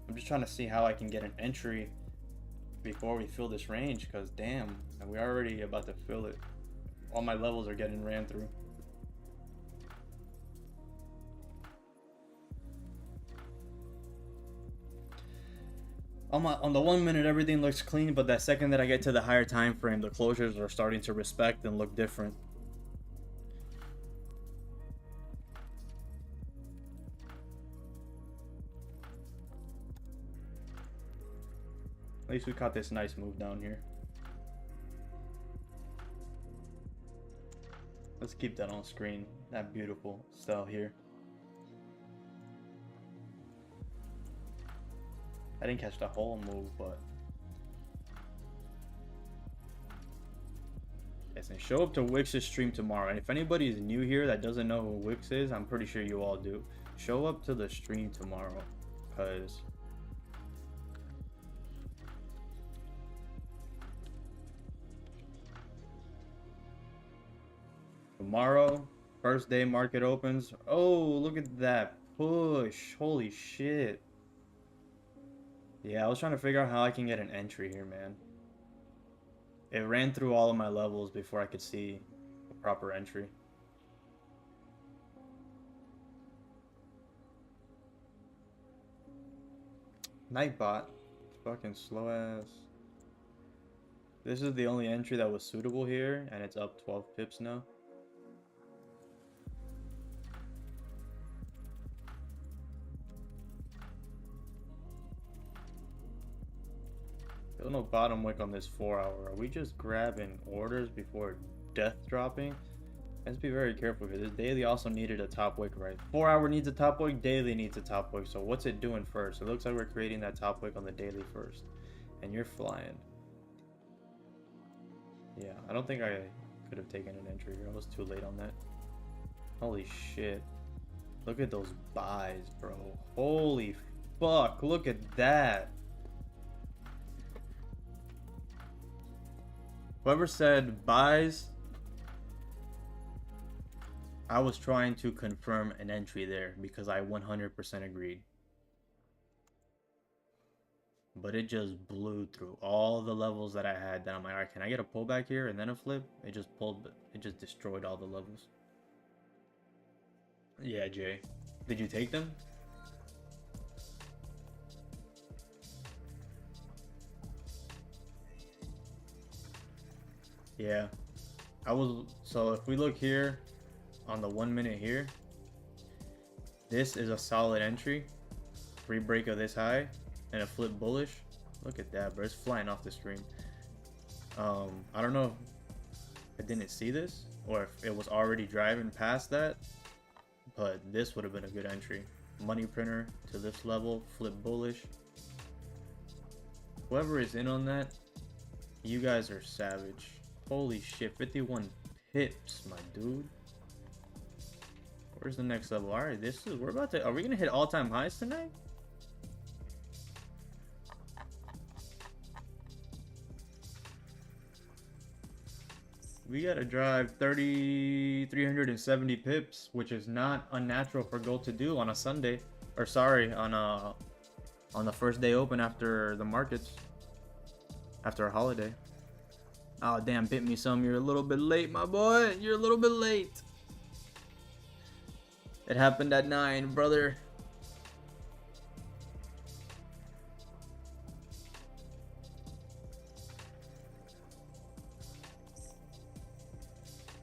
I'm just trying to see how I can get an entry before we fill this range, because damn, we're already about to fill it. All my levels are getting ran through. On the 1 minute, everything looks clean, but that second that I get to the higher time frame, the closures are starting to respect and look different. At least we caught this nice move down here. Let's keep that on screen. That beautiful style here. I didn't catch the whole move, but listen, show up to Wix's stream tomorrow. And if anybody is new here that doesn't know who Wix is, I'm pretty sure you all do. Show up to the stream tomorrow, because tomorrow, first day market opens. Oh, look at that push. Holy shit. Yeah, I was trying to figure out how I can get an entry here, man. It ran through all of my levels before I could see a proper entry. Nightbot. Fucking slow ass. This is the only entry that was suitable here, and it's up 12 pips now. Still no bottom wick on this 4 hour. Are we just grabbing orders before death dropping? Let's be very careful here. This daily also needed a top wick, right? 4 hour needs a top wick, daily needs a top wick. So what's it doing first? It looks like we're creating that top wick on the daily first. And you're flying. Yeah, I don't think I could have taken an entry here. I was too late on that. Holy shit. Look at those buys, bro. Holy fuck. Look at that. Whoever said buys, I was trying to confirm an entry there because I 100% agreed. But it just blew through all the levels that I had. That I'm like, alright, can I get a pullback here and then a flip? It just destroyed all the levels. Yeah, Jay. Did you take them? Yeah. So if we look here on the 1 minute here, this is a solid entry. Free break of this high and a flip bullish. Look at that, bro. It's flying off the screen. I don't know if I didn't see this or if it was already driving past that, but this would have been a good entry. Money printer to this level, flip bullish. Whoever is in on that, you guys are savage. Holy shit, 51 pips, my dude. Where's the next level? All right, are we gonna hit all-time highs tonight? We gotta drive 370 pips, which is not unnatural for gold to do on a Sunday, or sorry, on the first day open after the markets, after a holiday. Oh damn, bit me some. You're a little bit late, my boy. You're a little bit late. It happened at 9, brother.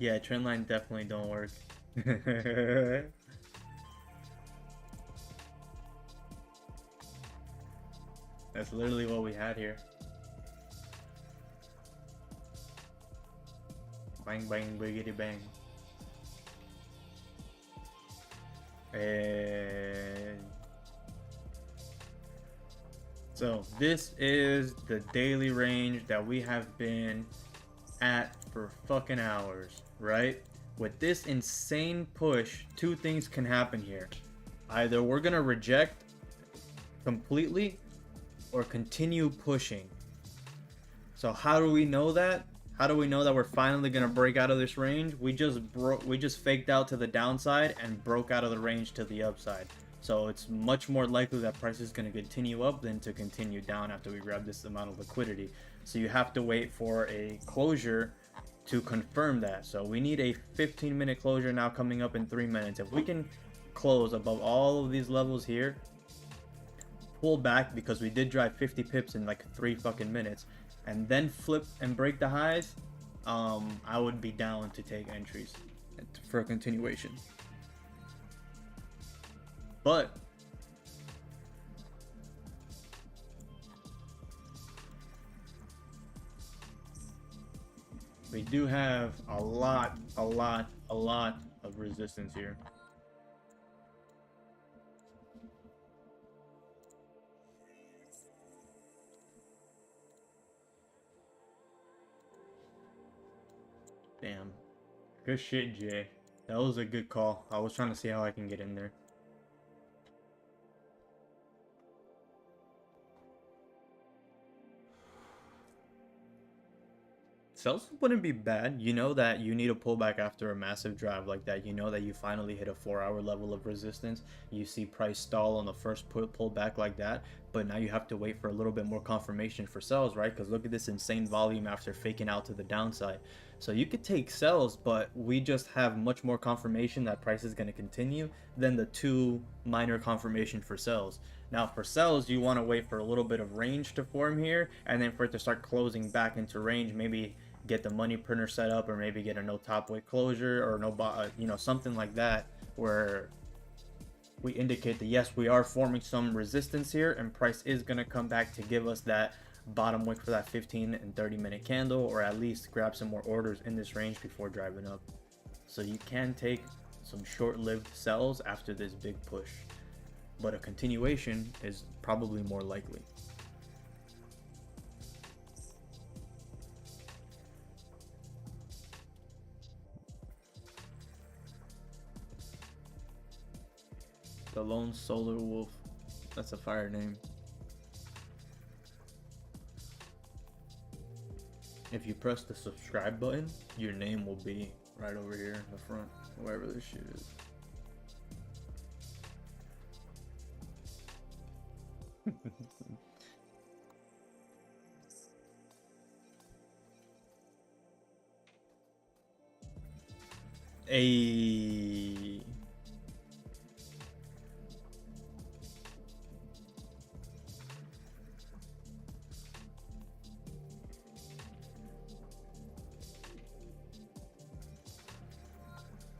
Yeah, trendline definitely don't work. That's literally what we had here. Bang, bang, biggity bang. And so this is the daily range that we have been at for fucking hours, right? With this insane push, two things can happen here. Either we're gonna reject completely or continue pushing. So how do we know that? How do we know that we're finally gonna break out of this range? We just faked out to the downside and broke out of the range to the upside. So it's much more likely that price is gonna continue up than to continue down after we grab this amount of liquidity. So you have to wait for a closure to confirm that. So we need a 15-minute closure now coming up in 3 minutes. If we can close above all of these levels here, pull back because we did drive 50 pips in like 3 fucking minutes and then flip and break the highs, I would be down to take entries for a continuation. But we do have a lot of resistance here. Damn. Good shit, Jay. That was a good call. I was trying to see how I can get in there. Sells wouldn't be bad. You know that you need a pullback after a massive drive like that. You know that you finally hit a 4-hour level of resistance. You see price stall on the first pullback like that. But now you have to wait for a little bit more confirmation for sells, right? Because look at this insane volume after faking out to the downside. So you could take sells, but we just have much more confirmation that price is going to continue than the 2 minor confirmation for sells. Now for sells, you want to wait for a little bit of range to form here, and then for it to start closing back into range, maybe get the money printer set up, or maybe get a no top wick closure, or no something like that, where we indicate that yes, we are forming some resistance here, and price is going to come back to give us that bottom wick for that 15 and 30-minute candle, or at least grab some more orders in this range before driving up. So you can take some short-lived sells after this big push, but a continuation is probably more likely. The Lone Solar Wolf. That's a fire name. If you press the subscribe button, your name will be right over here in the front, wherever this shit is. Ayy.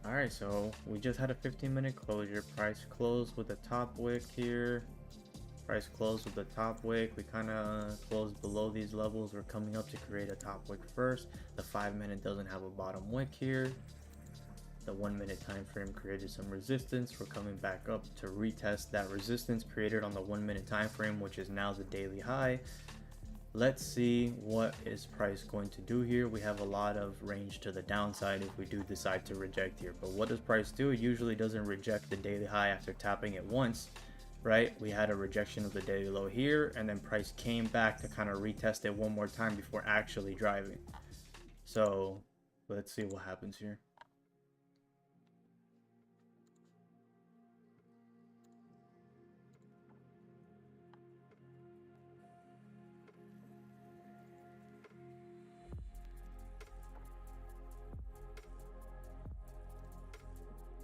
Alright, so we just had a 15-minute closure. Price closed with a top wick here. Price closed with the top wick. We kind of closed below these levels. We're coming up to create a top wick first. The 5-minute doesn't have a bottom wick here. The 1-minute time frame created some resistance. We're coming back up to retest that resistance created on the 1-minute time frame, which is now the daily high. Let's see what is price going to do here. We have a lot of range to the downside if we do decide to reject here. But what does price do? It usually doesn't reject the daily high after tapping it once, right? We had a rejection of the daily low here, and then price came back to kind of retest it one more time before actually driving. So let's see what happens here.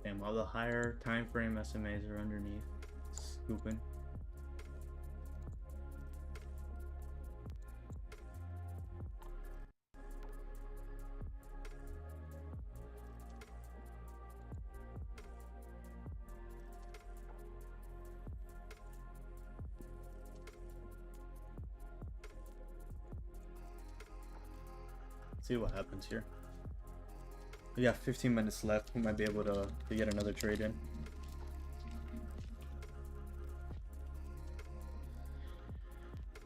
Damn, all the higher time frame SMAs are underneath, scooping. See what happens here. We got 15 minutes left. We might be able to get another trade in.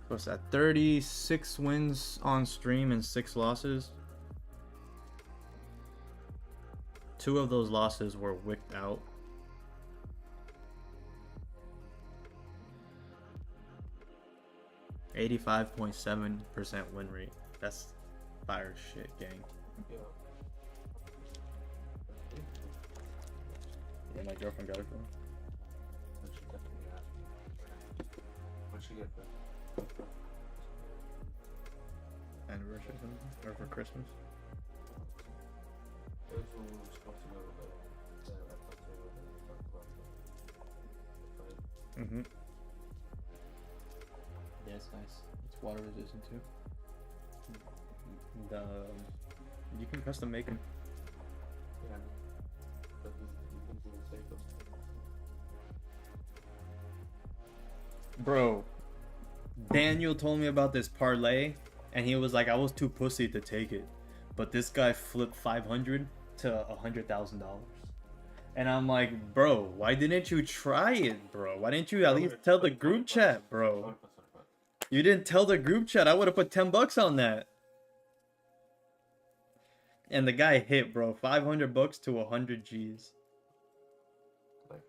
What's that? 36 wins on stream and 6 losses. 2 of those losses were wicked out. .7% win rate. That's fire shit, gang. Yeah. Yeah, my girlfriend got it for me. What she definitely asked me. What'd she get for Anniversary or something? Or for Christmas? it? Was when we were supposed to go to the I talked to her and we talked about the fight. Mm-hmm. it's nice. It's water resistant too. The you can custom make them. Yeah, I know. But you can do the safe. Bro, Daniel told me about this parlay, and he was like, I was too pussy to take it, but this guy flipped 500 to $100,000, and I'm like, bro, why didn't you try it, bro? Why didn't you at least tell the group chat, bro? You didn't tell the group chat. I would have put $10 on that. And the guy hit, bro, $500 to 100 G's. Like,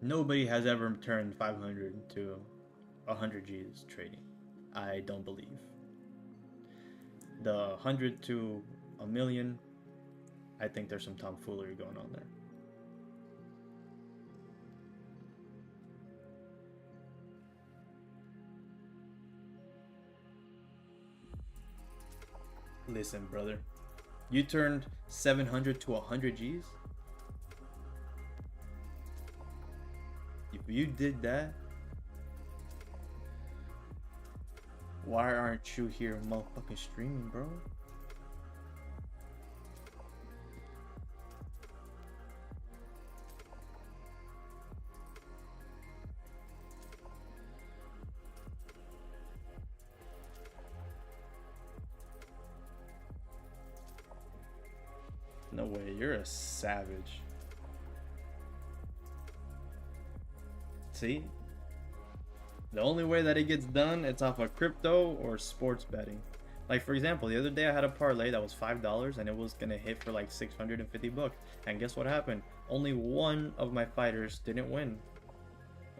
Nobody has ever turned 500 to 100 G's trading. I don't believe. The 100 to a million, I think there's some tomfoolery going on there. Listen, brother. You turned 700 to 100 G's? If you did that, why aren't you here motherfucking streaming, bro? No way, you're a savage. See? The only way that it gets done, it's off of crypto or sports betting. Like, for example, the other day I had a parlay that was $5 and it was gonna hit for like 650 bucks. And guess what happened? Only one of my fighters didn't win.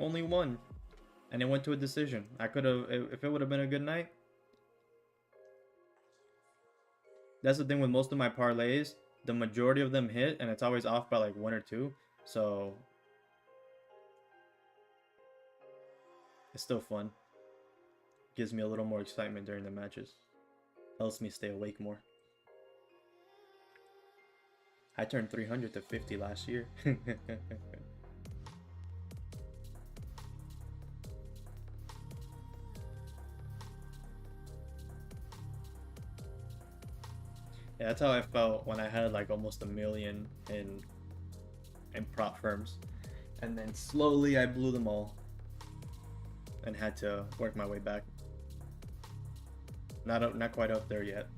Only one. And it went to a decision. I could have, if it would have been a good night. That's the thing with most of my parlays. The majority of them hit and it's always off by like 1 or 2. So it's still fun. Gives me a little more excitement during the matches. Helps me stay awake more. I turned 300 to 50 last year. Yeah, that's how I felt when I had like almost 1 million in prop firms. And then slowly I blew them all. And had to work my way back. Not quite up there yet.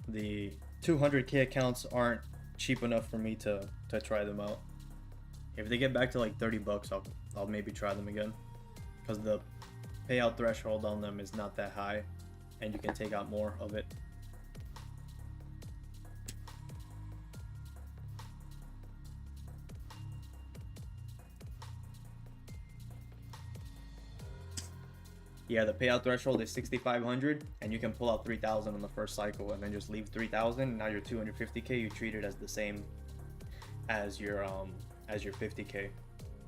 The 200k accounts aren't cheap enough for me to try them out. If they get back to like 30 bucks, I'll maybe try them again, because the payout threshold on them is not that high, and you can take out more of it. Yeah, the payout threshold is 6,500, and you can pull out 3,000 on the first cycle, and then just leave 3,000. Now your 250k, you treat it as the same as your 50k,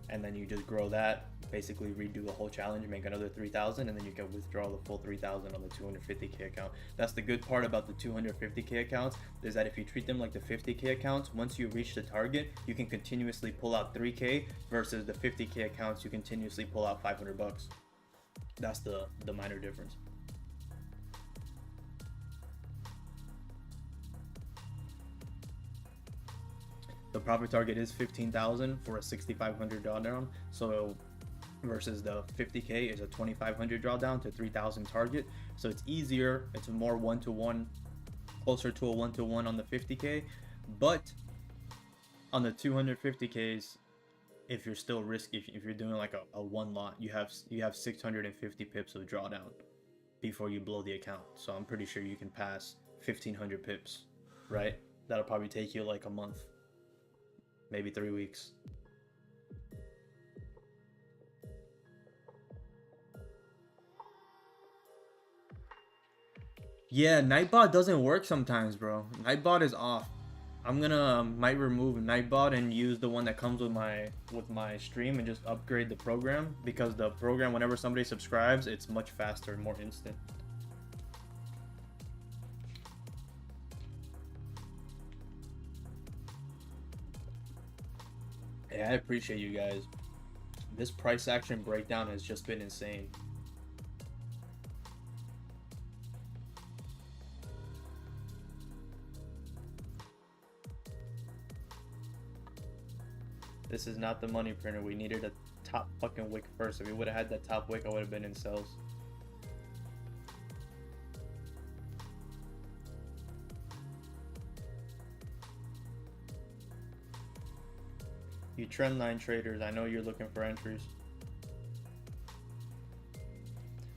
and then you just grow that. Basically, redo the whole challenge, make another 3,000, and then you can withdraw the full 3,000 on the 250k account. That's the good part about the 250k accounts, is that if you treat them like the 50k accounts, once you reach the target, you can continuously pull out 3k, versus the 50k accounts, you continuously pull out 500 bucks. That's the minor difference. The profit target is 15,000 for a 6,500 drawdown. So versus the 50k is a 2,500 drawdown to 3,000 target. So it's easier. It's more one-to-one, closer to a one-to-one on the 50k. But on the 250ks, if you're still risky, if you're doing like a one lot, you have 650 pips of drawdown before you blow the account. So I'm pretty sure you can pass 1,500 pips, right? That'll probably take you like a month, maybe 3 weeks. Yeah, Nightbot doesn't work sometimes, bro. Nightbot is off. I'm gonna might remove Nightbot and use the one that comes with my stream and just upgrade the program, because the program, whenever somebody subscribes, it's much faster, more instant. Yeah, I appreciate you guys. This price action breakdown has just been insane. This is not the money printer. We needed a top fucking wick first. If we would have had that top wick, I would have been in sales. You trendline traders, I know you're looking for entries.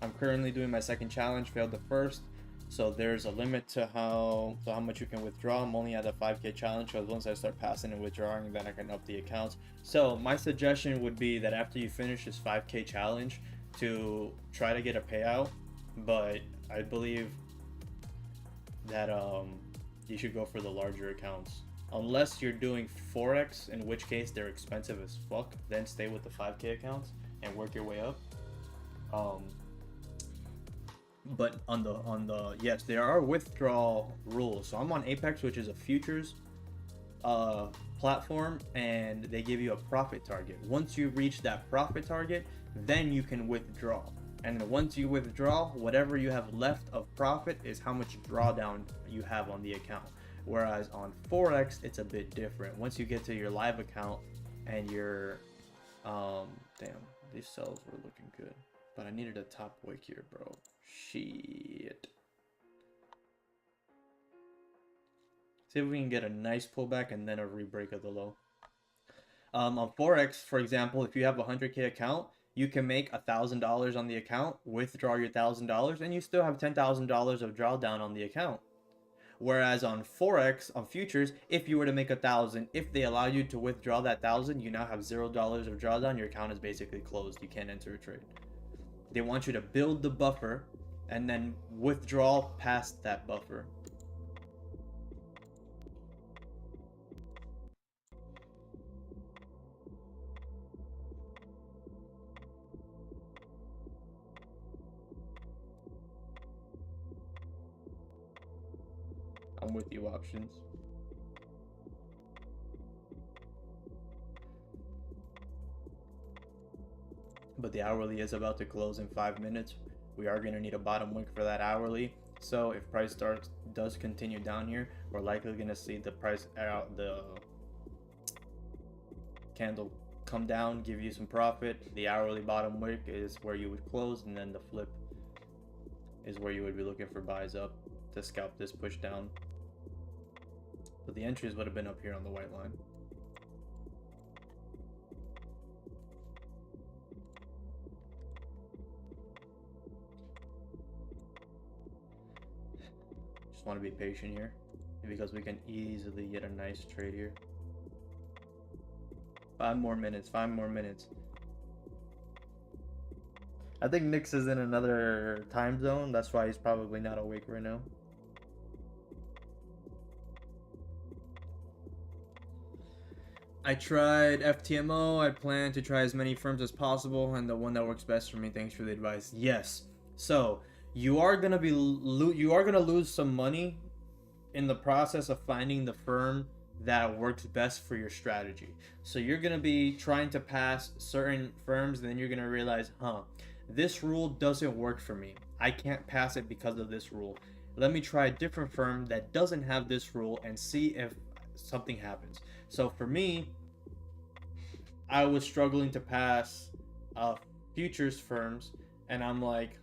I'm currently doing my second challenge, failed the first. So there's a limit to how much you can withdraw. I'm only at a 5K challenge, so once I start passing and withdrawing, then I can up the accounts. So my suggestion would be that after you finish this 5K challenge, to try to get a payout. But I believe that you should go for the larger accounts. Unless you're doing Forex, in which case they're expensive as fuck, then stay with the 5K accounts and work your way up. But on the yes, there are withdrawal rules. So I'm on Apex, which is a futures platform, and they give you a profit target. Once you reach that profit target, then you can withdraw. And once you withdraw, whatever you have left of profit is how much drawdown you have on the account. Whereas on Forex, it's a bit different. Once you get to your live account and your damn, these cells were looking good, but I needed a top wick here, bro. Shit. See if we can get a nice pullback and then a re-break of the low. On Forex, for example, if you have a 100K account, you can make $1,000 on the account, withdraw your $1,000, and you still have $10,000 of drawdown on the account. Whereas on Forex, on futures, if you were to make 1,000, if they allow you to withdraw that 1,000, you now have $0 of drawdown. Your account is basically closed. You can't enter a trade. They want you to build the buffer and then withdraw past that buffer. I'm with you, options. But the hourly is about to close in 5 minutes. We are going to need a bottom wick for that hourly. So if price does continue down here, we're likely going to see the price out, the candle come down, give you some profit. The hourly bottom wick is where you would close, and then the flip is where you would be looking for buys up to scalp this push down. But the entries would have been up here on the white line. Just want to be patient here, because we can easily get a nice trade here. 5 more minutes, 5 more minutes. I think Nix is in another time zone. That's why he's probably not awake right now. I tried FTMO. I plan to try as many firms as possible, and the one that works best for me. Thanks for the advice. Yes. So you are gonna lose some money in the process of finding the firm that works best for your strategy. So you're gonna be trying to pass certain firms, and then you're gonna realize, this rule doesn't work for me. I can't pass it because of this rule. Let me try a different firm that doesn't have this rule and see if something happens. So for me, I was struggling to pass futures firms, and I'm like,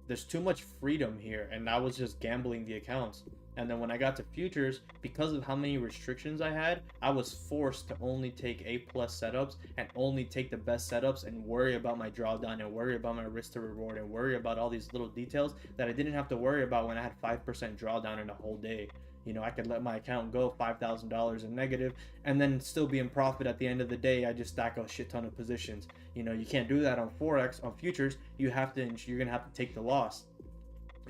there's too much freedom here, and I was just gambling the accounts. And then when I got to futures, because of how many restrictions I had, I was forced to only take A+ setups and only take the best setups and worry about my drawdown and worry about my risk to reward and worry about all these little details that I didn't have to worry about when I had 5% drawdown in a whole day. You know, I could let my account go $5,000 in negative and then still be in profit at the end of the day. I just stack a shit ton of positions. You know, you can't do that on Forex. On futures, you're gonna have to take the loss.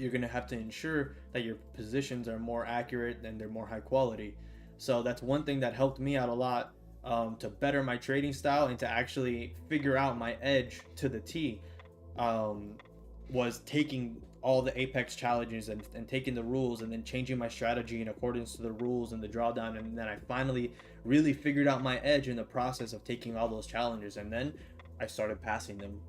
you're going to have to ensure that your positions are more accurate and they're more high quality. So that's one thing that helped me out a lot, to better my trading style and to actually figure out my edge to the T, was taking all the Apex challenges and taking the rules and then changing my strategy in accordance to the rules and the drawdown. And then I finally really figured out my edge in the process of taking all those challenges. And then I started passing them.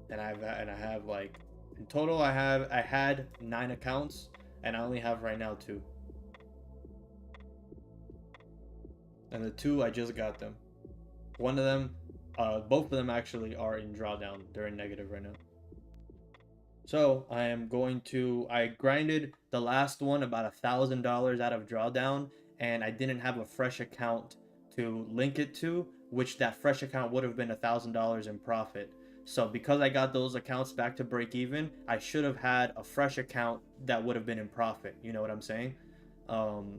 And I have like, in total I had 9 accounts and I only have right now 2. And the 2 I just got them. One of them, both of them actually are in drawdown. They're in negative right now. So I grinded the last one about $1,000 out of drawdown, and I didn't have a fresh account to link it to, which that fresh account would have been $1,000 in profit. So because I got those accounts back to break even, I should have had a fresh account that would have been in profit. You know what I'm saying?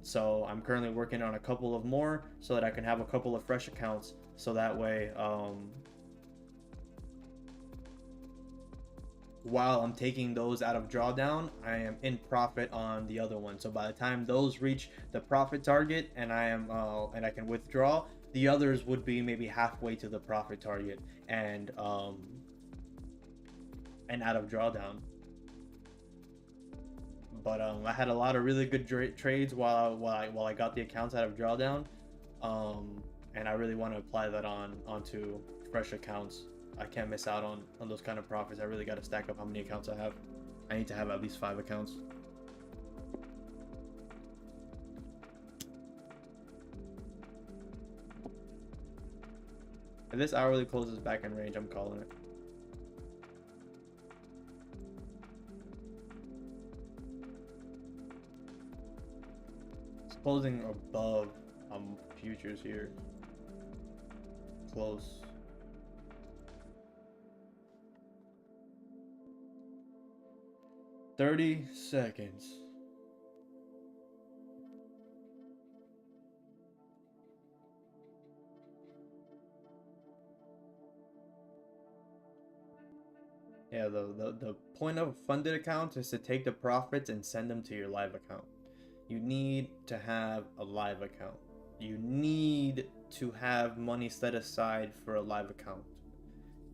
So I'm currently working on a couple of more so that I can have a couple of fresh accounts. So that way, while I'm taking those out of drawdown, I am in profit on the other one. So by the time those reach the profit target and I can withdraw, the others would be maybe halfway to the profit target and out of drawdown. But I had a lot of really good trades while I got the accounts out of drawdown, and I really want to apply that onto fresh accounts. I can't miss out on those kind of profits. I really got to stack up how many accounts I have. I need to have at least 5 accounts. If this hourly closes back in range, I'm calling it. It's closing above futures here. Close. $30 seconds. Yeah, the point of funded accounts is to take the profits and send them to your live account. You need to have a live account. You need to have money set aside for a live account.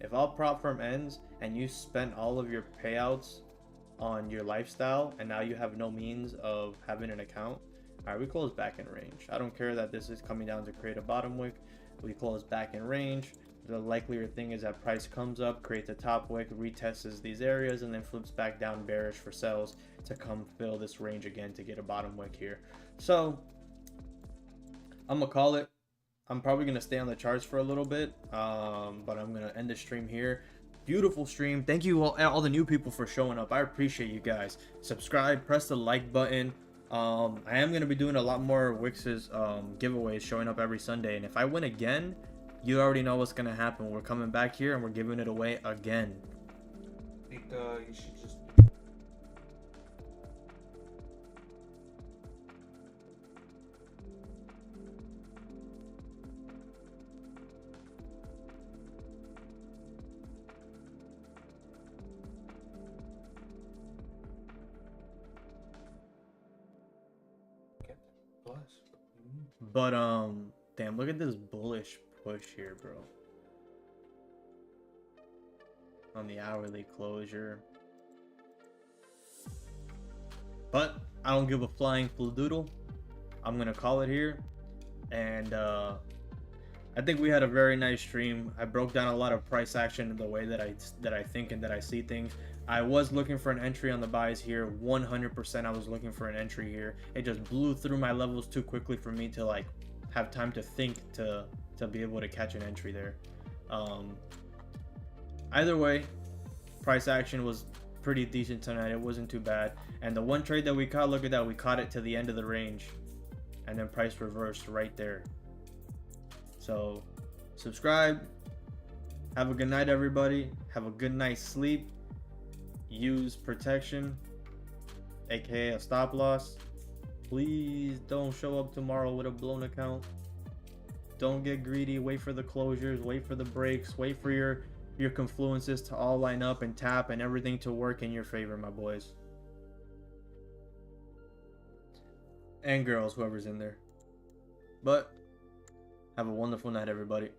If all prop firm ends and you spent all of your payouts on your lifestyle and now you have no means of having an account, all right, we close back in range. I don't care that this is coming down to create a bottom wick. We close back in range. The likelier thing is that price comes up, creates a top wick, retests these areas, and then flips back down bearish for sells to come fill this range again to get a bottom wick here. So I'm gonna call it. I'm probably gonna stay on the charts for a little bit, but I'm gonna end the stream here. Beautiful stream. Thank you all the new people for showing up. I appreciate you guys. Subscribe, press the like button. I am going to be doing a lot more Wix's giveaways, showing up every Sunday, and if I win again, you already know what's going to happen. We're coming back here and we're giving it away again. I think you should just But damn, look at this bullish push here, bro. On the hourly closure. But I don't give a flying fladoodle. I'm gonna call it here. And I think we had a very nice stream. I broke down a lot of price action in the way that I think and that I see things. I was looking for an entry on the buys here. 100% I was looking for an entry here. It just blew through my levels too quickly for me to like have time to think to be able to catch an entry there. Either way, price action was pretty decent tonight. It wasn't too bad. And the one trade that we caught, look at that, we caught it to the end of the range and then price reversed right there. So subscribe. Have a good night, everybody. Have a good night's sleep. Use protection, aka a stop loss. Please don't show up tomorrow with a blown account. Don't get greedy. Wait for the closures, wait for the breaks, wait for your your confluences to all line up and tap and everything to work in your favor, my boys. And girls, whoever's in there. But have a wonderful night, everybody.